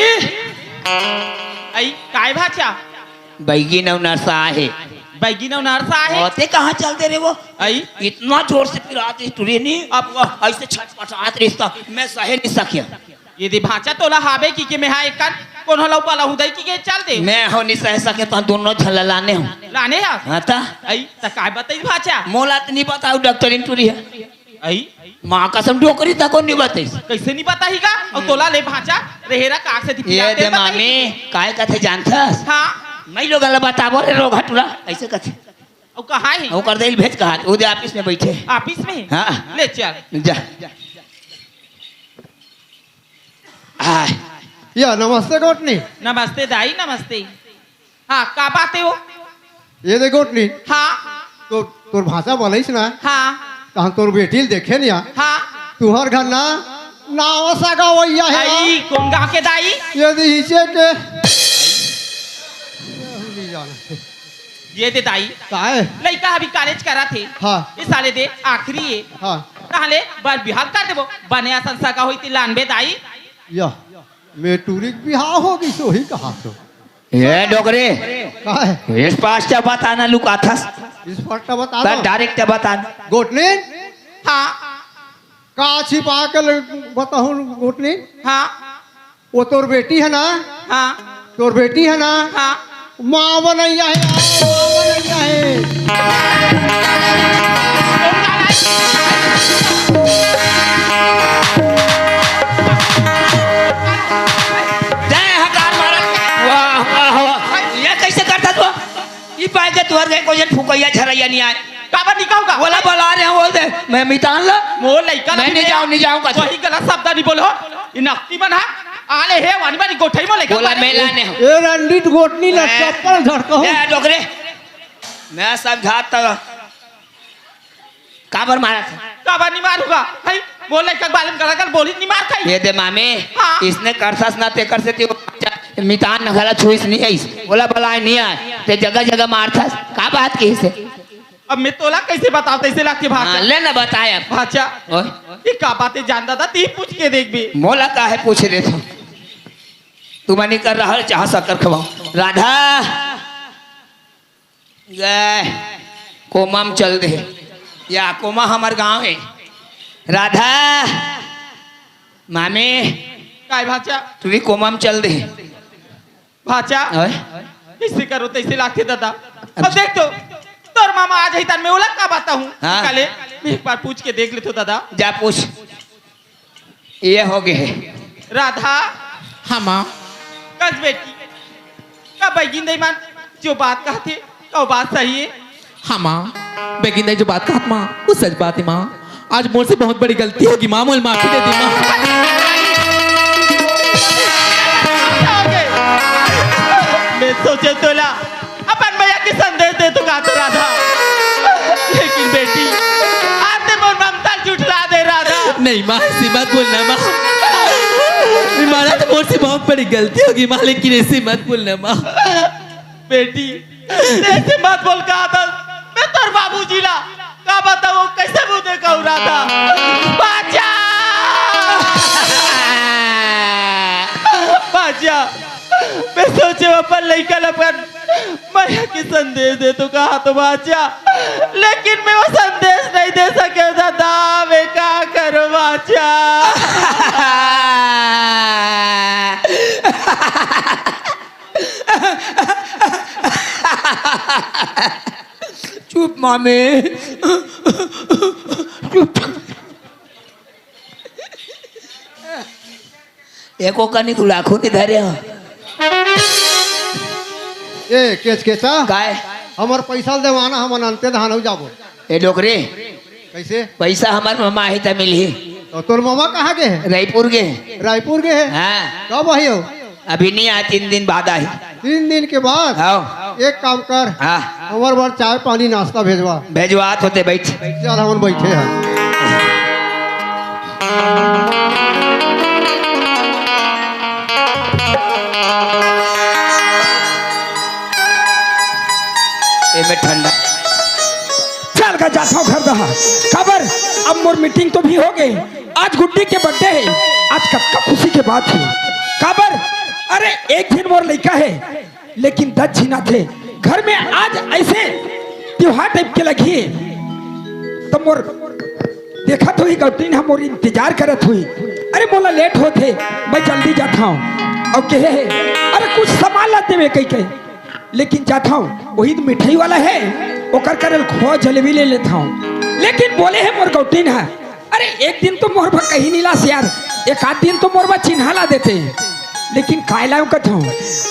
F: आई काय भाचा
E: बैगी नव नरसा है
F: बैगी नव नरसा है।
E: होते कहाँ चलते रे वो
F: आई
E: इतना जोर से पिराते टूरी नहीं अब ऐसे छटपटात रिश्ता मैं सहे नहीं सकिया
F: ये दे भाचा तोला हाबे की के मैं हा एकन कोन हलौ पाला हुदई की के चल दे
E: मैं हो नहीं सह सके तो दोनों झल लाने हूँ
F: लाने हा
E: हाँ ता
F: आई त काय बताई भाचा
E: मोला तो नहीं बताओ डॉक्टर टूरी है
F: आई
E: माँ कसम डोकरी तक नहीं बताई
F: कैसे नहीं पता ही का और तोला ले भाचा रहेरा काक से दिखी
E: ये दे मामी काय कथे जानता
F: हाँ
E: मैं लोग अल्लाह बताबो रे रोग हटुरा ऐसे कथे
F: और कहाँ है
E: वो कर दे भेज कहा उधर ऑफिस में बैठे
F: ऑफिस में
E: हाँ
F: ले चल
E: जा हाय
I: या नमस्ते गोटनी।
F: नमस्ते दाई नमस्ते। हाँ का बातें हो।
I: ये दे गोटनी
F: हाँ
I: तो तोर भाषा बोलिस ना,
F: हाँ
I: कहाँ तोर बेटी देखे नहीं आ
F: हाँ
I: तुहर घर ना नाव सगा वैया है।
F: आई कौन गा के दाई
I: यदि हिचे के
F: ये दे दाई
I: काहे?
F: लड़का अभी कॉलेज करा थे
I: हाँ
F: इस साले दे आखिरी है
I: हाँ
F: कहले बार बिहार कर देबो बने संसा का होई ती लानबे दाई
I: या मैं टूरी बिहार होगी सो ही कहा तो
E: ये डोकरे
I: काहे?
E: इस पास क्या बताना लुका था
I: इस फटा बता दो
E: डायरेक्ट बताना
I: गोटनी
F: हाँ
I: का छिपा के बताऊं गोटनी।
F: हाँ
I: वो तोर बेटी है ना,
F: हाँ
I: तोर बेटी है ना,
F: हाँ
I: माँ बनैया है, माँ बनैया है।
E: जय हकार मारा वाह वाह वाह ये कैसे करता तू ये पाए के तुहर गए कोई फुकैया झरैया नहीं आए
F: काबर निकाऊंगा
E: बोला बोला रहे हैं बोल दे मैं मितान ला
F: मोर लड़का
E: मैं नहीं जाऊंगा
F: वही गलत शब्द नहीं बोलो ये नकती बना आले है वानी वानी गोठाई में लेकर
E: बोला मैं लाने हूँ
I: ए रंडीट गोटनी ना चप्पल झड़को।
E: जय डोकरे मैं समझाता काबर मारा था
F: काबर नहीं मारूंगा भाई बोल लड़का बालन करा कर बोली नहीं मार खाई
E: ये दे मामे
F: हाँ।
E: इसने करसास ना ते कर से ते मितान नखला छुईस नहीं आई बोला बोला नहीं आए ते जगह जगह मारता का बात की से
F: अब मैं तोला कैसे बताता इसे लाके भाचा
E: हाँ, ले ना बताया
F: भाचा ये का बातें जानता था ती पूछ के देख भी
E: मोला का है पूछ रहे थे तू मनी कर रहा है चाह शक्कर खवाओ राधा गए कोमम चल दे या कोमा हमार गांव है राधा मामे
F: काय भाचा
E: तू कोमम चल दे
F: भाचा
E: ओए
F: इससे करो तैसे लाखे दादा अब देख तो तोर मामा आज ही तान में ओला का बाता हूँ
E: हाँ।
F: काले एक बार पूछ के देख ले तो दादा
E: जा पूछ ये हो गए
F: राधा
C: हाँ माँ
F: कस बेटी का बैगिन दई मान जो बात कहते वो बात सही है
C: हाँ माँ बेगिन ने जो बात कहा माँ वो सच बात है माँ आज मोर से बहुत बड़ी गलती होगी माँ मोल माफी दे दी माँ
F: मैं सोचे तोला अपन भैया की संदेश दे तो का तो राधा लेकिन बेटी आते मोर ममता झुठला दे राधा
C: नहीं माँ ऐसी मत बोलना माँ मारा तो मोर से बहुत बड़ी गलती होगी माँ लेकिन ऐसी मत बोलना माँ
F: बेटी ऐसे मत बोल कहा था मैं तोर बाबूजी ला का बताओ कैसे मुंह देखा राधा बाजा बाजा मैं सोचे अपन लड़का अपन मैया की संदेश दे तो कहा तो बाजा लेकिन मैं वो संदेश नहीं दे सके दादा मैं क्या करूं बाजा
E: चुप मामे एको कनी तू लाखों नहीं धरे हो
I: ए केच केचा
E: काय
I: हमार पैसा देवाना हम अनंते धान हो जाबो
E: ए डोकरे
I: कैसे
E: पैसा हमार मामा ही था मिली
I: तो तोर मामा कहाँ के है
E: रायपुर के
I: रायपुर के है
E: हाँ
I: कब आई हो
E: अभी नहीं आया 3 दिन बाद आई
I: 3 दिन के बाद
E: आओ
I: एक काम कर
E: हाँ
I: हमार बार चाय पानी नाश्ता भेजवा
E: भेजवात होते बैठ
I: चल हम बैठे हैं
E: ए में ठंडा
J: चल का जाता हूँ घर दहा खबर अब मोर मीटिंग तो भी हो गई आज गुड्डी के बर्थडे है आज कब खुशी के बात है खबर अरे एक दिन मोर लड़का है लेकिन 10 छीना थे घर में आज ऐसे त्योहार टाइप के लगी तो मोर देखा तो ही गौटीन हम मोर इंतजार करत हुई अरे मोला लेट होते मैं जल्दी जाता हूँ और कहे अरे कुछ सामान लाते हुए कहीं कहीं लेकिन जाता हूँ वही तो मिठाई वाला है ओकर करल खोआ जलेबी ले लेता हूँ लेकिन बोले है मोर गौटीन है अरे एक दिन तो मोर भा कहीं नहीं लास यार एक आध दिन तो मोर भा चिन्हा ला देते लेकिन कायला कहता हूँ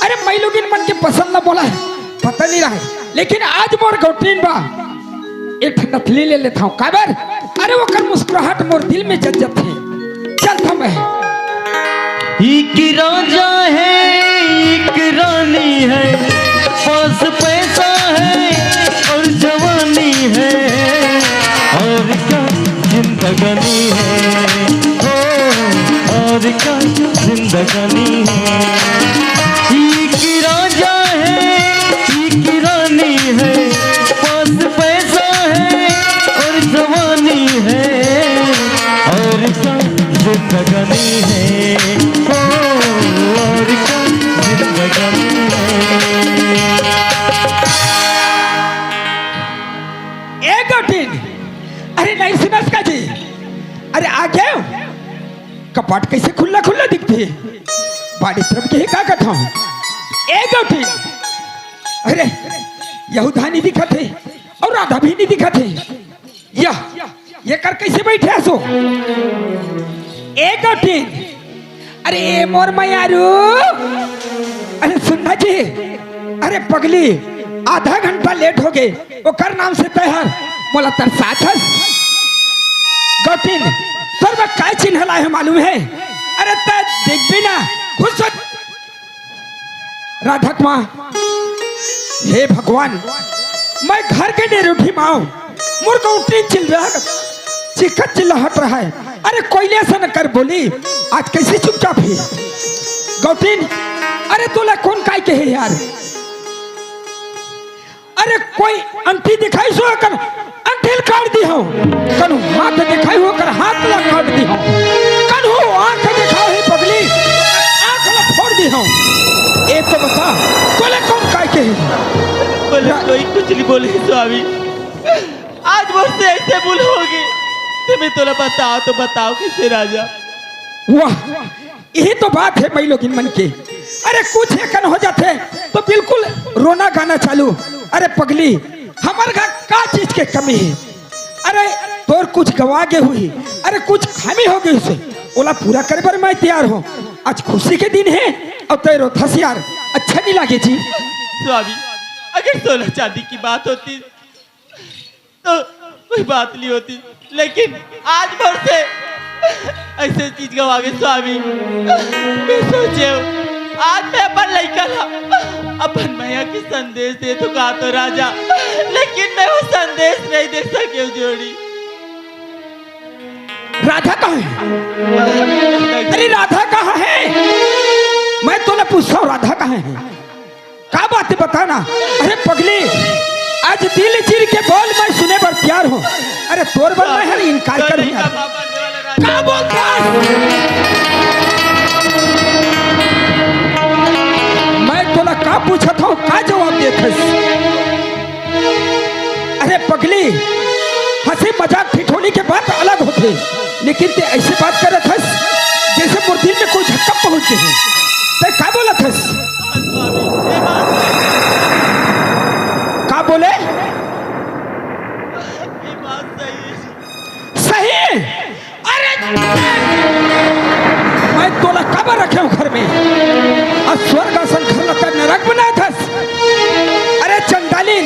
J: अरे मैं लोग इन मन के पसंद न बोला है पता नहीं रहा है लेकिन आज मोर गौटीन बा एक नथली ले लेता हूँ काबर अरे वो कर मुस्कुराहट मोर दिल में जज जत है चलता मैं
D: एक राजा है एक रानी है पास पैसा है और जवानी है और क्या जिंदगानी है ओ और क्या जिंदगानी है एक राजा है एक रानी है पास पैसा है और जवानी है और क्या जिंदगानी है ओ और क्या जिंदगानी है
J: ए गौटीन अरे नहीं सुनस का जी अरे आ गए हो? कपाट कैसे खुला खुला दिखती है बाड़ी तरफ के ही का कथा हूँ ए गौटीन अरे यहूदा नहीं दिखा थे और राधा भी नहीं दिखा थे ये कर कैसे बैठे हसो ए गौटीन अरे ए मोर मैयारू अरे सुनना जी अरे पगली आधा घंटा लेट हो गए वो कर नाम से तैयार बोला तर साथ गौटीन तोर में काय चिन्ह लाए है मालूम है अरे ते देख भी ना खुश हो राधा माँ हे भगवान मैं घर के डेर उठी माओ मुर्गा उठी चिल रहा चिखत चिल्लाहट रहा है अरे कोई ऐसा न कर बोली आज कैसे चुपचाप है गौटीन अरे तोला कौन काय के है यार अरे कोई अंटी दिखाई सो कर अंटिल काट दी हो कनु हाथ दिखाई हो कर हाथ ला काट दी हो कनु आंख दिखाओ है पगली आंख ला फोड़ दी हो एक तो बता तोले कौन काय के है
F: बोले कोई कुछ नहीं बोले स्वामी आज मुझसे ऐसे भूल होगी तुम्हें तो बताओ कैसे राजा
J: वाह यही तो बात है मैं लोग इन मन के अरे कुछ एकन हो जाते तो बिल्कुल रोना गाना चालू। अरे पगली हमारे घर का चीज के कमी है? अरे तोर कुछ गवा के हुई, अरे कुछ खामी हो गई उसे, ओला पूरा करे पर मैं तैयार हूँ। आज खुशी के दिन है और तेरो थस यार अच्छा नहीं लगे जी।
F: स्वामी अगर सोना चांदी की बात होती तो कोई बात नहीं होती, लेकिन आज भर से ऐसे चीज गवा गए स्वामी। मैं सोचे आज मैं अपन लड़का ला अपन मैया की संदेश दे तो कहा तो राजा, लेकिन मैं वो संदेश नहीं दे सके जोड़ी।
J: राधा कहाँ है? अरे राधा कहाँ है? मैं तो पूछता हूँ राधा कहाँ है? क्या बात है बताना। अरे पगली आज दिल चीर के बोल, मैं सुने पर तैयार हूँ। अरे तोर बल मैं हर इनकार कर क्या बोलता मैं तोला का पूछा था का जवाब देते? अरे पगली हंसी मजाक ठिठोली के बात अलग होते, लेकिन ते ऐसे बात कर रहा था जैसे मुर्दी में कोई धक्का पहुंचे हैं। ते क्या बोला था? क्या बोले? सही। अरे मैं तोला कब रखे हूँ घर में? आज स्वर्ग आसन घर लगता नरक बनाया था। अरे चंडालीन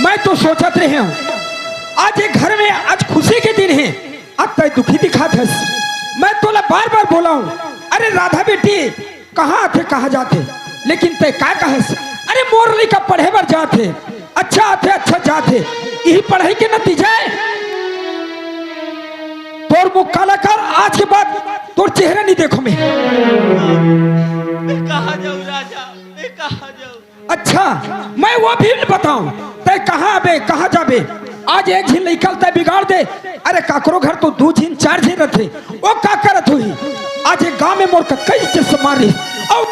J: मैं तो सोचत रहे हूँ आज ये घर में आज खुशी के दिन है, अब तय दुखी दिखा था। मैं तोला बार बार बोला हूँ अरे राधा बेटी कहाँ आते कहाँ जाते, लेकिन तय क्या कहे? अरे मोरली का पढ़े बर जाते, अच्छा आते अच्छा जाते, यही पढ़ाई के नतीजा है। तोर मुख काला कर, आज के बाद तोर चेहरा नहीं देखो मैं
F: कहाँ जाऊँ राजा, मैं कहाँ जाऊँ?
J: अच्छा मैं वो भी बताऊं तय कहाँ आबे कहाँ जाबे? आज एक झील निकलता बिगाड़ दे। अरे काकरो घर तो 2 झील 4 झील रहते, वो का करत हुई? आज एक गांव में मोर का कई इज्जत सम्मान रही और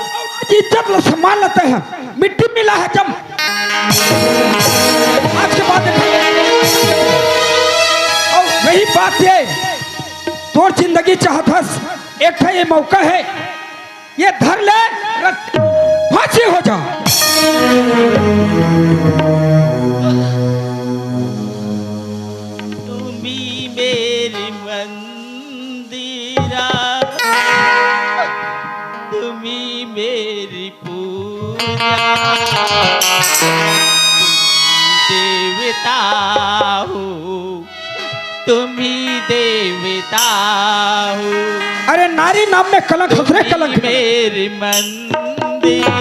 J: इज्जत ला सम्मान लेते हैं, मिट्टी मिला है जब आज के बाद और वही बात है तोर जिंदगी चाहतस, एक था ये मौका है, ये धर ले फांसी हो जा।
F: तुम्ही मेरी मंदिरा, तुम्ही मेरी पूजा, देवता हो, तुम्ही देवता हो।
J: अरे नारी नाम में कलंक हसरे कलंक
F: मेरी मंदिरा,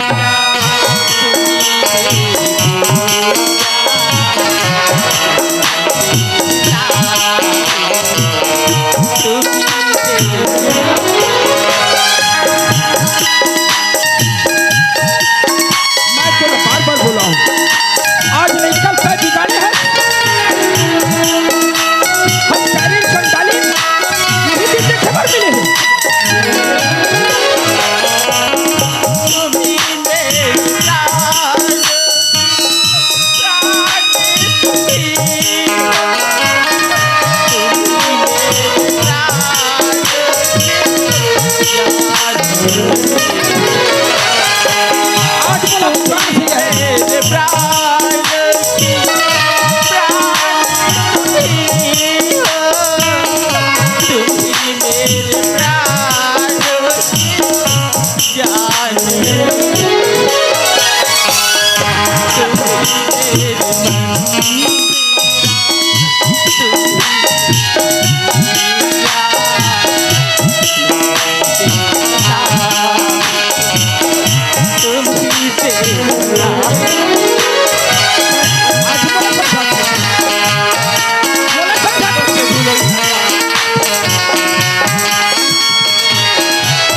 J: मैं तो बार बार बोला हूँ आज नहीं कल का बिगाड़े हैं हम शारीर संचालित यही दिन से खबर मिले हैं। आज बोला प्राण से है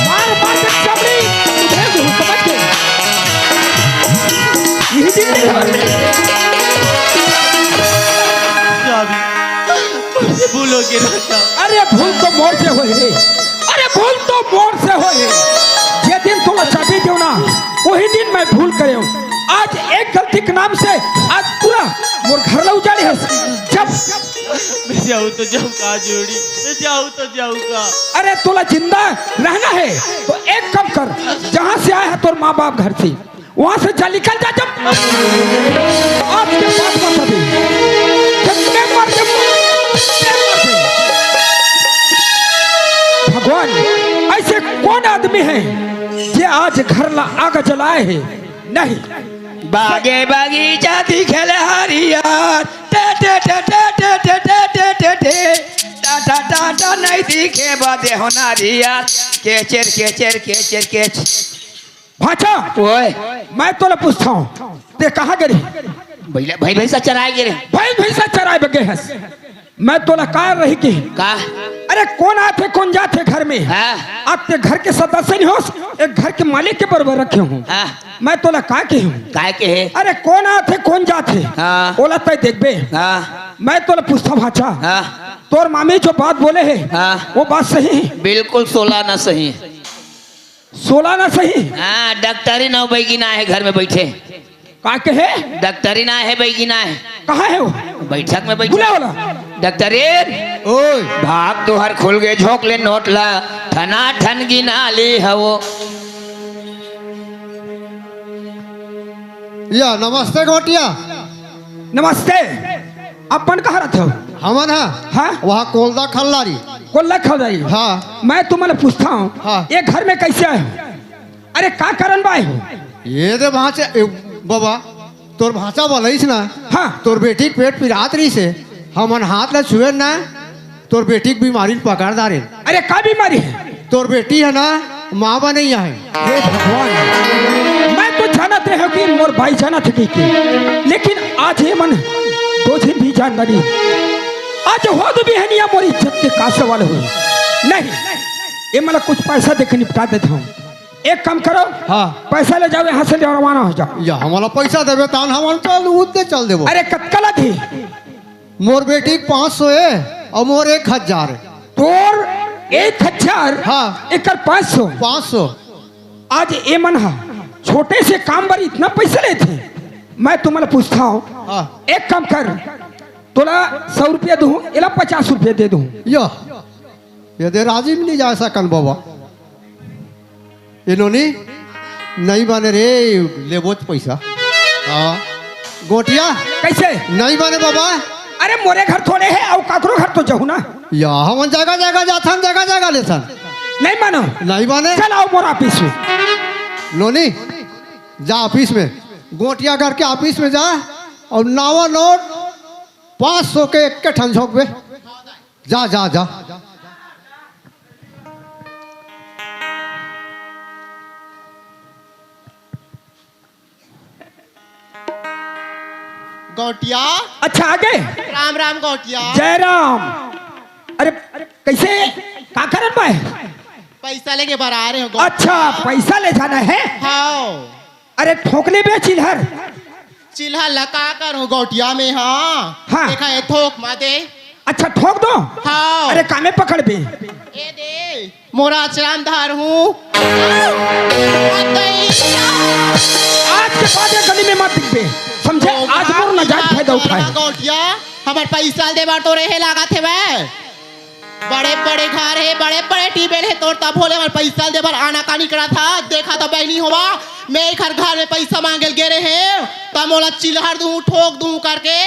J: मार मार के चमड़ी उधर से समझ के यही दिन से खबर मिले।
F: मुझे भूलोगे राजा?
J: अरे भूल तो मोर से होए रे, अरे भूल तो मोर से होए। जे दिन तुम चाबी दो ना वही दिन मैं भूल करे हूँ। आज एक गलती के नाम से आज पूरा मोर घर ला उजाड़े है। जब
F: मैं जाऊँ तो जाऊँ का जोड़ी, मैं जाऊँ तो जाऊँ का।
J: अरे तोला जिंदा रहना है तो एक काम कर, जहाँ से आया है तोर माँ बाप घर से, वहां से जा निकल जा। जब आज के बाद मत अभी, जब मैं मर जाऊं, भगवान ऐसे कौन आदमी है जे आज घर ला आग जलाए है? नहीं,
E: बागे बगीचा दिखेले हरियर, टे टे टे टे टे टे टे टे टे टे, टा टा टा नहीं दिखे बदे होनारियर, केचर केचर केचर केच।
J: भाचा
E: ओए
J: मैं तोला पूछता हूँ, ते कहाँ गरी?
E: भैया भाई भैंसा चराए गिरे
J: भाई भैंसा चराए बगे है। मैं तोला कहा रही की,
E: का?
J: अरे कौन आते कौन जाते घर में?
E: हाँ।
J: आप ते घर के सदस्य नहीं हो, एक घर के मालिक के बराबर रखे हूँ।
E: हाँ।
J: मैं तोला कहा की हूँ,
E: काय के है?
J: अरे कौन आते कौन जाते?
E: हाँ।
J: बोला तय देखबे।
E: हाँ
J: मैं तोला पूछता भाचा,
E: हाँ
J: तोर मामी जो बात बोले है
E: हाँ।
J: वो बात सही है?
E: बिल्कुल 16 ना सही।
J: 16 ना सही?
E: हाँ डॉक्टरी ना बैगी ना है घर में बैठे।
J: का के है?
E: डॉक्टरी ना है बैगी ना है।
J: कहाँ है वो?
E: बैठक में बैठे।
J: बुला वाला
E: डॉक्टरी
I: ओए
E: भाग तोहर खुल गए, झोंक ले नोट ला, ठना ठन गिना ली है वो।
I: या नमस्ते गोटिया।
J: नमस्ते, अपन कहाँ रहते हो?
I: हमन है
J: हाँ?
I: वहाँ कोलदा खल्लारी।
J: कोल्ला खा जाइए।
I: हाँ
J: मैं तुम्हें पूछता हूँ,
I: हाँ।
J: ये घर में कैसे आए हो? अरे का कारण बाए हो?
I: ये दे भांचे बाबा तोर भाषा बोलिस ना।
J: हाँ।
I: तोर बेटी के पेट पिरात रही से हमन हाथ ले छुए ना, तोर बेटी की बीमारी पकड़ दारे।
J: अरे का बीमारी है?
I: तोर बेटी है ना माँ बा नहीं है।
J: हे भगवान, मैं तो जानते हो कि मोर भाई जाना थे की, लेकिन आज ये मन दो दिन भी जान नहीं। आज हो तो भी है नहीं, मोरी इज्जत के का सवाल हो। नहीं, ये मतलब कुछ पैसा देकर निपटा देता हूँ। एक काम करो,
I: हाँ।
J: पैसा ले जाओ यहाँ से, रवाना हो जाओ।
I: या हमारा पैसा देवे तान हम चल उदे चल देवो।
J: अरे कतकला थी
I: मोर बेटी 500 है और मोर 1000 है।
J: तोर 1000?
I: हाँ।
J: एक 500।
I: 500
J: आज ये मन हा छोटे से काम पर इतना पैसा लेते। मैं तुम्हें पूछता हूँ,
I: हाँ।
J: एक काम कर, तोला 100 रुपया दूँ, इला 50 रुपया दे दूँ।
I: या ये दे राजी में नहीं जा सकन बाबा। इन्होंने नहीं बने रे लेबो पैसा। हाँ गोटिया
J: कैसे
I: नहीं बने बाबा।
J: अरे मोरे घर थोड़े है और काकरो घर तो जाऊँ ना।
I: या हम जगह जगह जाथन, जगह जगह लेथन।
J: नहीं मानो?
I: नहीं बने।
J: चल आओ मोर ऑफिस में।
I: लोनी जा ऑफिस में, गोटिया करके ऑफिस में जा और नावा नोट 500 के एक के ठन झोंक बे। जा जा जा।
G: गौटिया
J: अच्छा आगे।
G: राम राम गौटिया।
J: जय राम। अरे कैसे का करन भाई?
G: पैसा लेके बाहर आ रहे हो गौटिया।
J: अच्छा पैसा ले जाना है?
G: हाँ
J: अरे ठोकले बे चिल्हर।
G: चिल्हा लगा कर हो गौटिया में। हाँ
J: हाँ।
G: देखा है थोक मत दे।
J: अच्छा ठोक दो।
G: हाँ।
J: अरे कामे पकड़ बे।
G: ये दे मोरा आचराम धार हूँ।
J: आज के बाद ये गली में मत दिखबे, समझे? आज मोर नजायज फायदा उठाए।
G: गौटिया हमार पैसा दे बार तो रहे लागत है वह। बड़े बड़े घर है, बड़े बड़े टीबेल है, तोड़ तब बोले हमार पैसा दे बार आना का निकला था। देखा तो बहनी होवा मैं एक घर में पैसा मांगे गे रहे हैं, तब मोला चिल्हर दूं ठोक दूं करके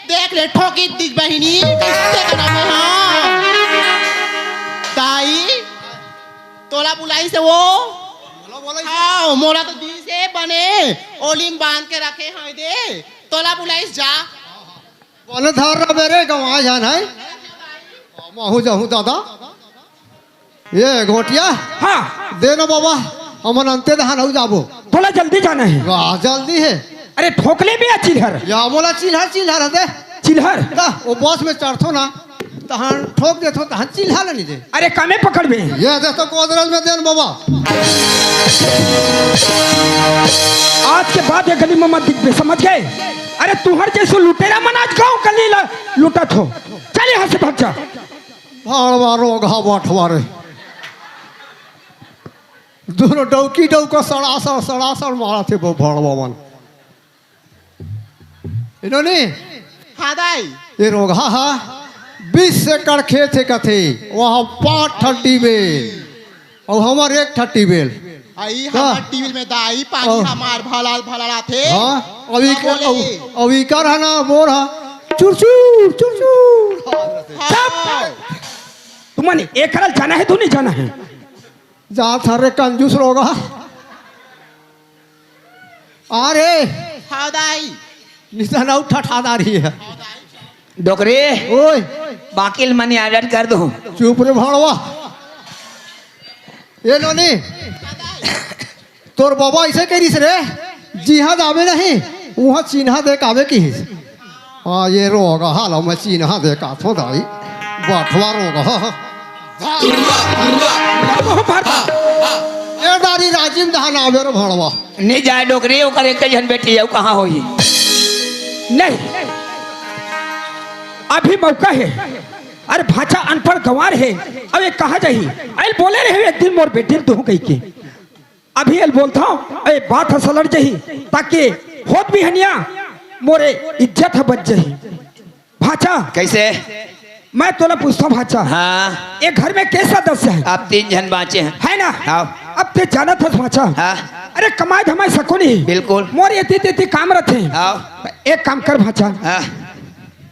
G: देख ले ठोकी दिख बहनी। हाँ ताई तोला बुलाई से वो। हाँ मोला तो दिल से बने ओलिम बांध के रखे हैं दे। तोला बुलाई जा।
I: बोले धार रहा मेरे गवा जान है। महू जाहू दादा। ये गोटिया
J: हाँ
I: दे ना बाबा, हमन अंते दहान हो जाबो।
J: थोड़ा जल्दी जाना है।
I: वाह जल्दी है।
J: अरे ठोकले भी है चिल्हर।
I: या मोला चिल्हा चिल्हा दे।
J: चिल्हर
I: दा वो बस में चढ़थो ना तहान ठोक देथो तहान चिल्हा नहीं दे।
J: अरे कामे पकड़ बे।
I: ये दे तो कोदरल में देन बाबा।
J: आज के बाद ये गली में मत दिखबे, समझ गए? अरे तुहर जैसे लुटेरा मन आज गाँव गली लुटत हो। चल यहाँ से भाग जा।
I: भाड़वा रोगा बाठवारे दोनों डौकी डौका सड़ासड़ मारा थे वो भाड़वा मन। इन्होंने
G: हाँ दाई
I: ये रोगा हा 20 एकड़ खेत है कथे वहाँ 5 ठट्टी बेल और हमार 1 ठट्टी बेल।
G: आई
I: का?
G: हमार टीवी में दाई पानी
I: हाँ।
G: हमार भलाल भलाला थे
I: हाँ अभी
G: का बोले?
I: अभी कर है ना बोर है चुरचुर चुरचुर।
G: हाँ।
J: तुम्हारे एक हरल जाना है तो नहीं जाना है?
I: जा थारे कंजूस लोग अरे
G: हाँ दाई
I: निशान आउट ठठादा रही है।
E: डोकरे
I: ओए
E: बाकी मनी ऑर्डर कर दो।
I: चुप रे भाड़वा। ये नोनी तोर बाबा ऐसे करीस रे जिहाद आवे नहीं वहाँ चिन्हा दे आवे की। हाँ ये रोग हाल मैं चिन्हा दे का थो दाई बाठवा रोग ये दारी राजिम दहन आवे रे भाड़वा।
E: नहीं जाए डोकरे ओकर एक जन बेटी है कहाँ होई?
J: नहीं, अभी मौका है। अरे भाषा अनपढ़ गंवार है, अब ये कहा जाही? अल बोले रहे एक दिन मोर बेटी तो गई के अभी अल बोलता हूँ अरे बात हसलट जही ताकि होत भी हनिया मोरे इज्जत है बच जही। भाषा
E: कैसे?
J: मैं तोला पूछता हूँ भाषा,
E: हाँ
J: एक घर में कैसा दस्य है?
E: आप 3 जन बाँचे हैं।
J: है ना?
E: हाँ।
J: अब ते जाना था भाषा।
E: हाँ
J: अरे कमाए धमाए सको नहीं।
E: बिल्कुल।
J: मोर ये काम रखे।
E: हाँ
J: एक काम कर भाषा,
E: हाँ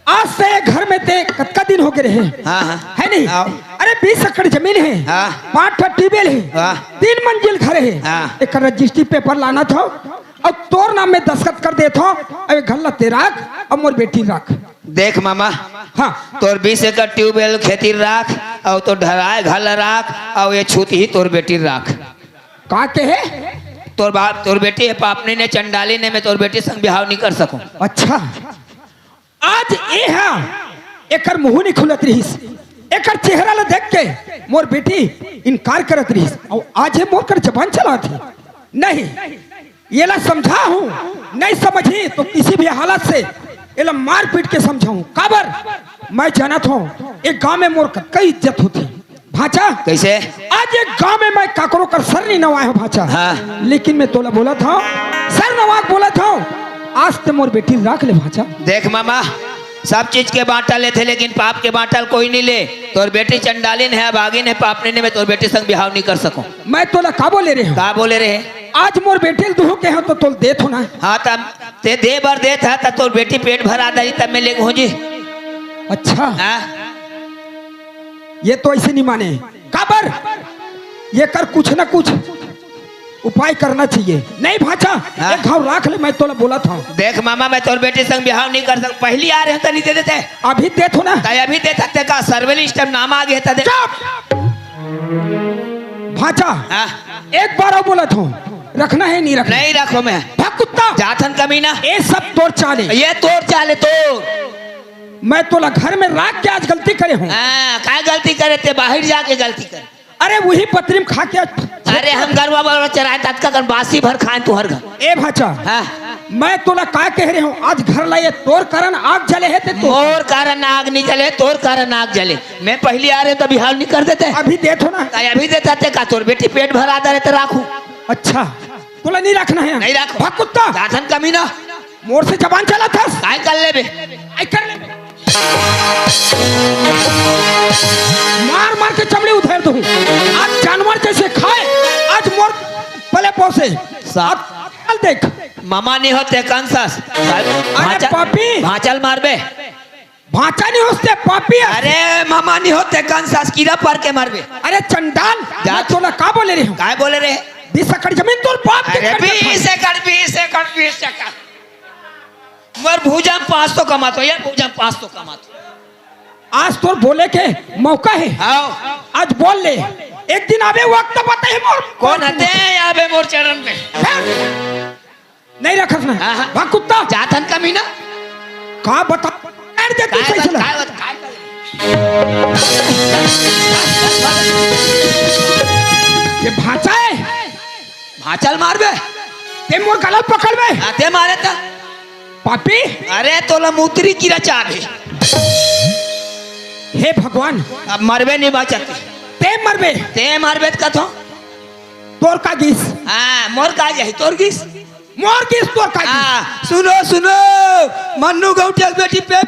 J: आज से घर में ते कतका दिन हो गए रहे?
E: हाँ हाँ
J: है नहीं?
E: हाँ।
J: अरे 20 एकड़ जमीन है,
E: हाँ।
J: 5 ठट्टी बेल है,
E: हाँ।
J: 3 मंजिल घर है।
E: हाँ।
J: एक रजिस्ट्री पेपर लाना था और तोर नाम में दस्तखत कर दे था। अरे घर लते राख और मोर बेटी राख।
E: देख मामा
J: हाँ
E: तोर 20 एकड़ ट्यूबवेल खेती राख और तो ढराए घर राख और ये छूती ही तोर बेटी राख।
J: का के है?
E: तोर बाप तोर बेटी है पापनी ने चंडाली ने मैं तोर बेटी संग बिहाव नहीं कर सकूं।
J: अच्छा आज ये है एकर मुंह नहीं खुलत रहीस, एकर चेहरा ला देख के मोर बेटी इनकार करत रहीस और आज ये मोर कर जबान चला थी। नहीं ये ला समझा हूँ, नहीं समझी तो किसी भी हालत से ये ला मार पीट के समझाऊं। काबर मैं जानत हूँ एक गांव में मोर कई इज्जत होती। भाचा
E: कैसे?
J: आज एक गांव में मैं काकरो कर सर नहीं नवाया हूँ भाचा।
E: हाँ।
J: लेकिन मैं तोला बोला था सर नवाक बोला था आज ते मोर बेटी राख ले भाचा।
E: देख मामा सब चीज के बांटा लेते लेकिन पाप के बांटल कोई नहीं ले। तोर बेटी चंडालिन है बागिन है पापनी ने मैं तोर बेटी संग बिहाव नहीं कर सकूं।
J: मैं तोला का बोले रहे हूँ?
E: का बोले रहे?
J: आज मोर बेटी दुहो के हैं तो तोल देत हो ना।
E: हाँ तब ते दे बर दे था तब तोर बेटी पेट भरा दी तब मैं ले जी।
J: अच्छा
E: हाँ
J: ये तो ऐसे नहीं माने। काबर ये कर कुछ ना कुछ उपाय करना चाहिए। नहीं भाचा
E: हाँ?
J: एक घाव राख ले मैं तोला बोला था।
E: देख मामा मैं तोर बेटी संग बिहाव नहीं कर सकता। पहली आ रहे तो नहीं दे देते
J: अभी देत हो ना।
E: ताई अभी दे सकते का सर्वे स्टेप नाम आ गया था दे।
J: भाचा
E: हाँ?
J: एक बार और बोला था रखना है नहीं रखना?
E: नहीं रखो मैं
J: भाग कुत्ता
E: जाथन कमीना।
J: ये सब तोर चाले।
E: ये तोर चाले तोर।
J: मैं तोला घर में राख के आज गलती करे हूँ।
E: हाँ क्या गलती करे थे? बाहर जाके गलती करे।
J: अरे वही पत्रिम खा के
E: अरे हम गरवा बरवा चराए तत्का कर बासी भर खाए तू हर घर।
J: ए भाचा
E: हाँ
J: मैं तोला का कह रहे हूँ आज घर लाए तोर कारण आग जले है ते तो
E: मोर कारण आग नहीं जले तोर कारण आग जले। मैं पहली आ रहे तो बिहाव नहीं कर देते।
J: अभी देत हो ना।
E: ताई अभी देता थे का तोर बेटी पेट भरा दे तो राखू।
J: अच्छा तोला नहीं रखना है?
E: नहीं रखो।
J: भाग कुत्ता
E: जाथन कमीना
J: मोर से जबान चला था।
E: काय कर ले बे?
J: आई कर ले मार मार के चमड़ी उधेड़ दूं। आज जानवर जैसे खाए आज मोर पले पोसे साथ देख।
E: मामा नहीं होते कंसस
J: अरे पापी
E: भाचल मार बे।
J: भाचा नहीं होते पापी।
E: अरे मामा नहीं होते कंसस कीड़ा पर के मार बे।
J: अरे चंडाल मैं तोला का बोले रही हूँ?
E: काय बोले रहे?
J: 20 एकड़ जमीन तोर बाप के
E: अरे 20 एकड़ मर भूजा 500 कमातो यार भूजा 500 कमातो।
J: आज तोर बोले के मौका है।
E: आओ
J: आज बोल ले एक दिन आवे वक्त पता है मोर
E: कौन हते यहाँ पे मोर चरण पे
J: नहीं रखस ना।
E: हाँ, हाँ।
J: भाग कुत्ता
E: जाथन कमीना
J: का बता दे तू सही चला। ये भाचा है
E: भाचल मार बे।
J: ते मोर गला पकड़ में
E: आते मारे था
J: पापी।
E: अरे तोला मूत्री कीड़ा चाहे।
J: हे भगवान
E: अब मरबे नहीं बचती
J: ते मरबे
E: ते मारबे कथो।
J: तोर का गीस
E: हाँ मोर का जाही तोर किस
J: मोर गीस तोर का गीस।
E: हाँ सुनो सुनो मन्नू गौटिया बेटी पे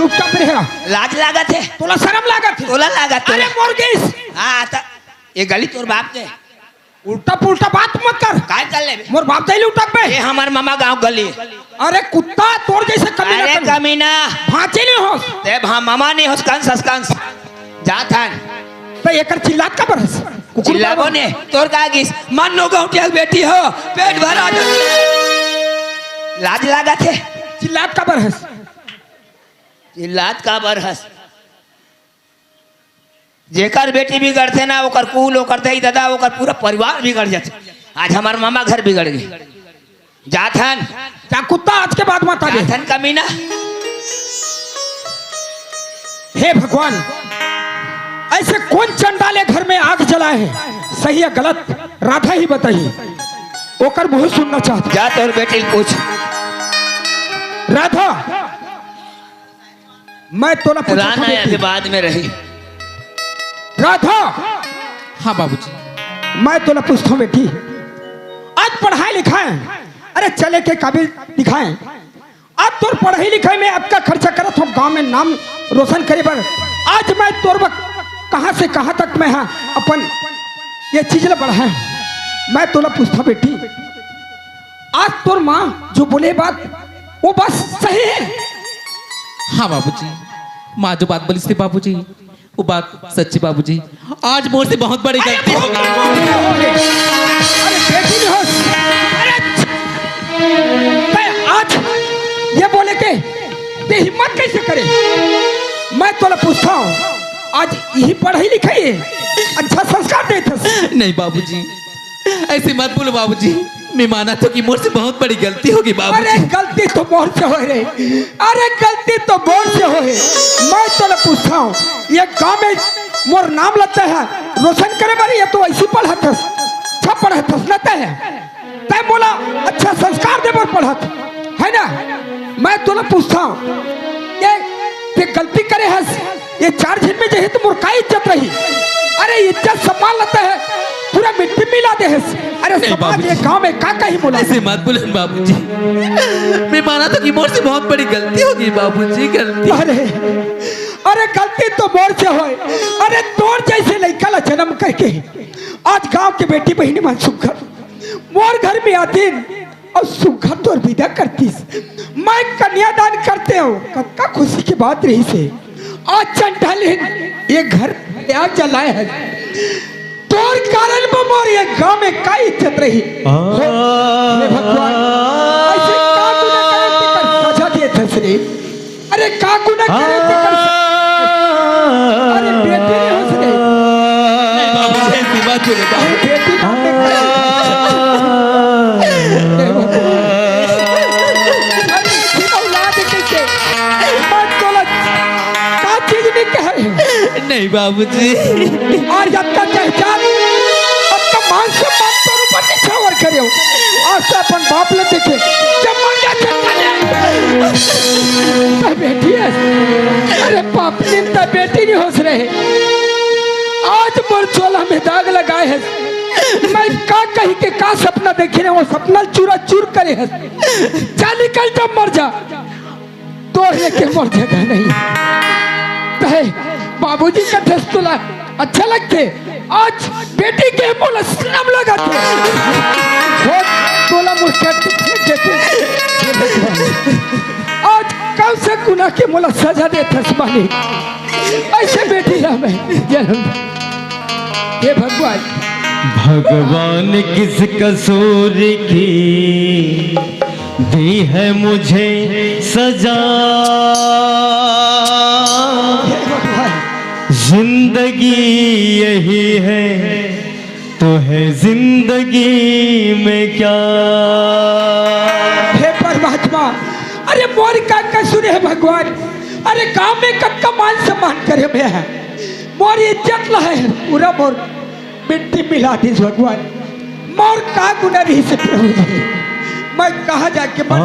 J: चुपचाप रहे।
E: लाज लागत है,
J: तोला शर्म लागत है?
E: तोला लागत
J: अरे
E: तोला।
J: मोर गईस,
E: हाँ तो ये गली तोर बाप के
J: उल्टा पुल्टा बात मत कर।
E: काय कर ले?
J: मोर बाप दैली उठक पे।
E: ये हमार मामा गांव गली।
J: अरे कुत्ता तोड़ जैसे कमीना
E: अरे
J: कर।
E: कमीना
J: फांचे नहीं होस।
E: ते मामा नहीं होस कंस जात हन
J: तो एकर चिल्लात का बरस कुकुर
E: चिल्लाबो ने तोर का गिस मन नो गौटिया बेटी हो पेट भरा दे। लाज लागत है,
J: चिल्लात का बरस।
E: चिल्लात का बरहस जेकर बेटी बिगड़ थे ना ओकर कुल ओकर दई दादा ओकर पूरा परिवार बिगड़ जाते। आज हमार मामा घर बिगड़ गई। जाथन
J: क्या कुत्ता आज के बाद मत आगे।
E: जाथन कमीना।
J: हे भगवान, ऐसे कौन चंडाले घर में आग जलाए है? सही है गलत राधा ही बताइए, ओकर मुंह सुनना चाहता।
E: जा तोर बेटी पूछ।
J: राधा, मैं तोला पूछा
E: राना
J: था
E: अभी
J: बेटी।
E: बाद में रही।
J: राधा,
C: हाँ बाबूजी।
J: मैं तोला पूछता हूँ बेटी, आज पढ़ाई लिखाए अरे चले के काबिल दिखाए। आज तोर पढ़ाई लिखाई में आपका खर्चा करत हो, गांव में नाम रोशन करे बर। आज मैं तोर कहाँ से कहाँ तक मैं हाँ अपन ये चीज ल बढ़ाए। मैं तोला पूछता बेटी, आज तोर माँ जो बोले बात वो बात सही है?
C: हाँ बाबूजी, माँ जो बात बोली थी बाबूजी वो बात सच्ची बाबूजी। आज मोर से बहुत बड़ी गलती हो गई।
J: अरे बेटी नहीं होश। अरे आज ये बोले के ते हिम्मत कैसे करे? मैं तोला पूछता हूँ, आज यही पढ़ाई लिखाई है, अच्छा संस्कार देते।
C: नहीं बाबूजी, ऐसे मत बोलो बाबूजी। मैं माना तो कि मोर से बहुत बड़ी गलती होगी
J: अरे
C: बाबूजी।
J: गलती तो मोर से हो रे, अरे गलती तो मोर से हो है। मैं तोला पूछता हूँ, ये गांव में मोर नाम लगता है रोशन करे बारी, ये तो ऐसी पढ़त अच्छा पढ़त लगता है। तय बोला अच्छा संस्कार दे बर पढ़त है ना। मैं तोला पूछता हूँ, ये गलती करे है, ये 4 दिन में जो तो मोर का इज्जत रही। अरे इज्जत सम्मान लगता है, पूरा मिट्टी मिला दे है। अरे समाज ये गांव में का ही बोला।
C: ऐसे मत बोलो बाबूजी। मैं माना तो कि मोर से बहुत बड़ी गलती होगी बाबूजी, गलती।
J: अरे गलती तो मोर से होए। अरे तोर जैसे लड़का ला जन्म करके आज गांव के बेटी बहनी मन सुखर मोर घर में आती और सुखर तोर विदा करतीस। मैं कन्यादान करते हो, कक्का खुशी की बात रही से। आज चंडालीन ये घर आग जलाए है, तोर कारण में मोर ये गांव में का इज्जत रही। हे भगवान, ऐसे का गुनाह करे तेकर सजा दे थसरे। अरे का गुनाह करे तेकर अरे बेटी ने हंस गई।
C: नहीं बाबूजी, ऐसी बात बोले बाबूजी।
J: बेटी ने अरे इसी औलाद कैसे मत बोला का चीज नहीं कहे।
C: नहीं बाबूजी।
J: आज आपका पहचान आपका मान सम्मान तो ऊपर निछावर करे हो। आज से अपन बाप ले देखे जब मर गया चल बेटी है। अरे बाप ने तो बेटी नहीं होश रहे। आज मोर चोला में दाग लगाए है। मैं का कही के का सपना देखे रहे, वो सपना चूरा चूर करे है। चल निकल जब मर जा, तोड़ने के मर जगह नहीं है। बाबूजी का दस्तूला अच्छा लगते, आज बेटी के मोला नाम लगाते बहुत तोला मुस्कुराते। आज कौन से गुनाह के मोला सजा देते मालिक। ऐसे बेटी ना मैं जन्म ये भगवान
D: भगवान किस कसूर की दी है मुझे सजा। जिंदगी यही है तो है जिंदगी में क्या।
J: हे परमात्मा, अरे मोर का कसूर है भगवान। अरे गांव में कक्का मान सम्मान करे में है, मोर इज्जत लहे पूरा मोर मिट्टी मिला दी भगवान। मोर का गुनाह रही से प्रभु जी, मैं कहा जाके मर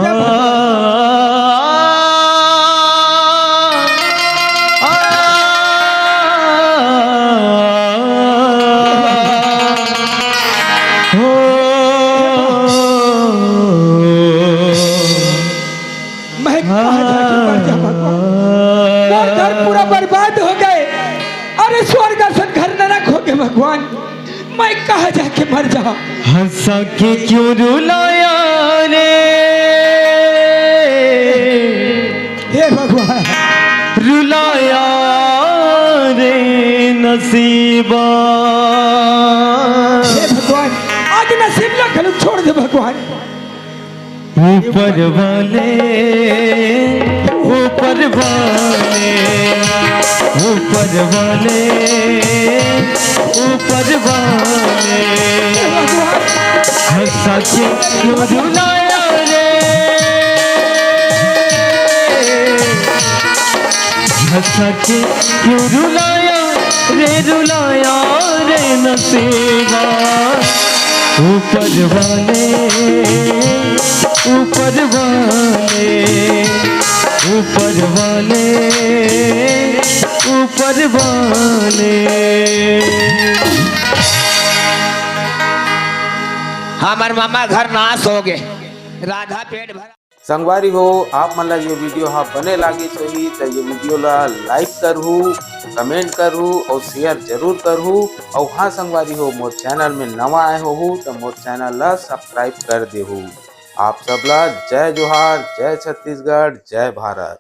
J: मैं कहा जाके मर जा भगवान। पूरा बर्बाद हो गए। अरे स्वर्ग असन घर नरक हो गए भगवान, मैं कहा जाके मर जाऊं।
D: हंसा के क्यों रुलाया रे,
J: हे भगवान
D: रुलाया रे नसीबा।
J: हे भगवान आज नसीब ना खलू छोड़ दे भगवान।
D: ऊपर वाले ऊपर वाले ऊपर वाले ऊपर वाले हंसा के क्यों रुलाया रे, हंसा के क्यों रुलाया रे नसीबा। ऊपर वाले ऊपर वाले ऊपर वाले ऊपर वाले।
E: हमार मामा घर नाश हो गए, राधा पेट भरा।
A: संगवारी हो आप मन ला ये वीडियो हाँ बने लागी सही तो ये वीडियो ला लाइक करहू, कमेंट करहू और शेयर जरूर करहू। और हाँ संगवारी हो मोर चैनल में नवा आए हो तो मोर चैनल ला सब्सक्राइब कर देहू। आप सबला जय जोहार, जय छत्तीसगढ़, जय भारत।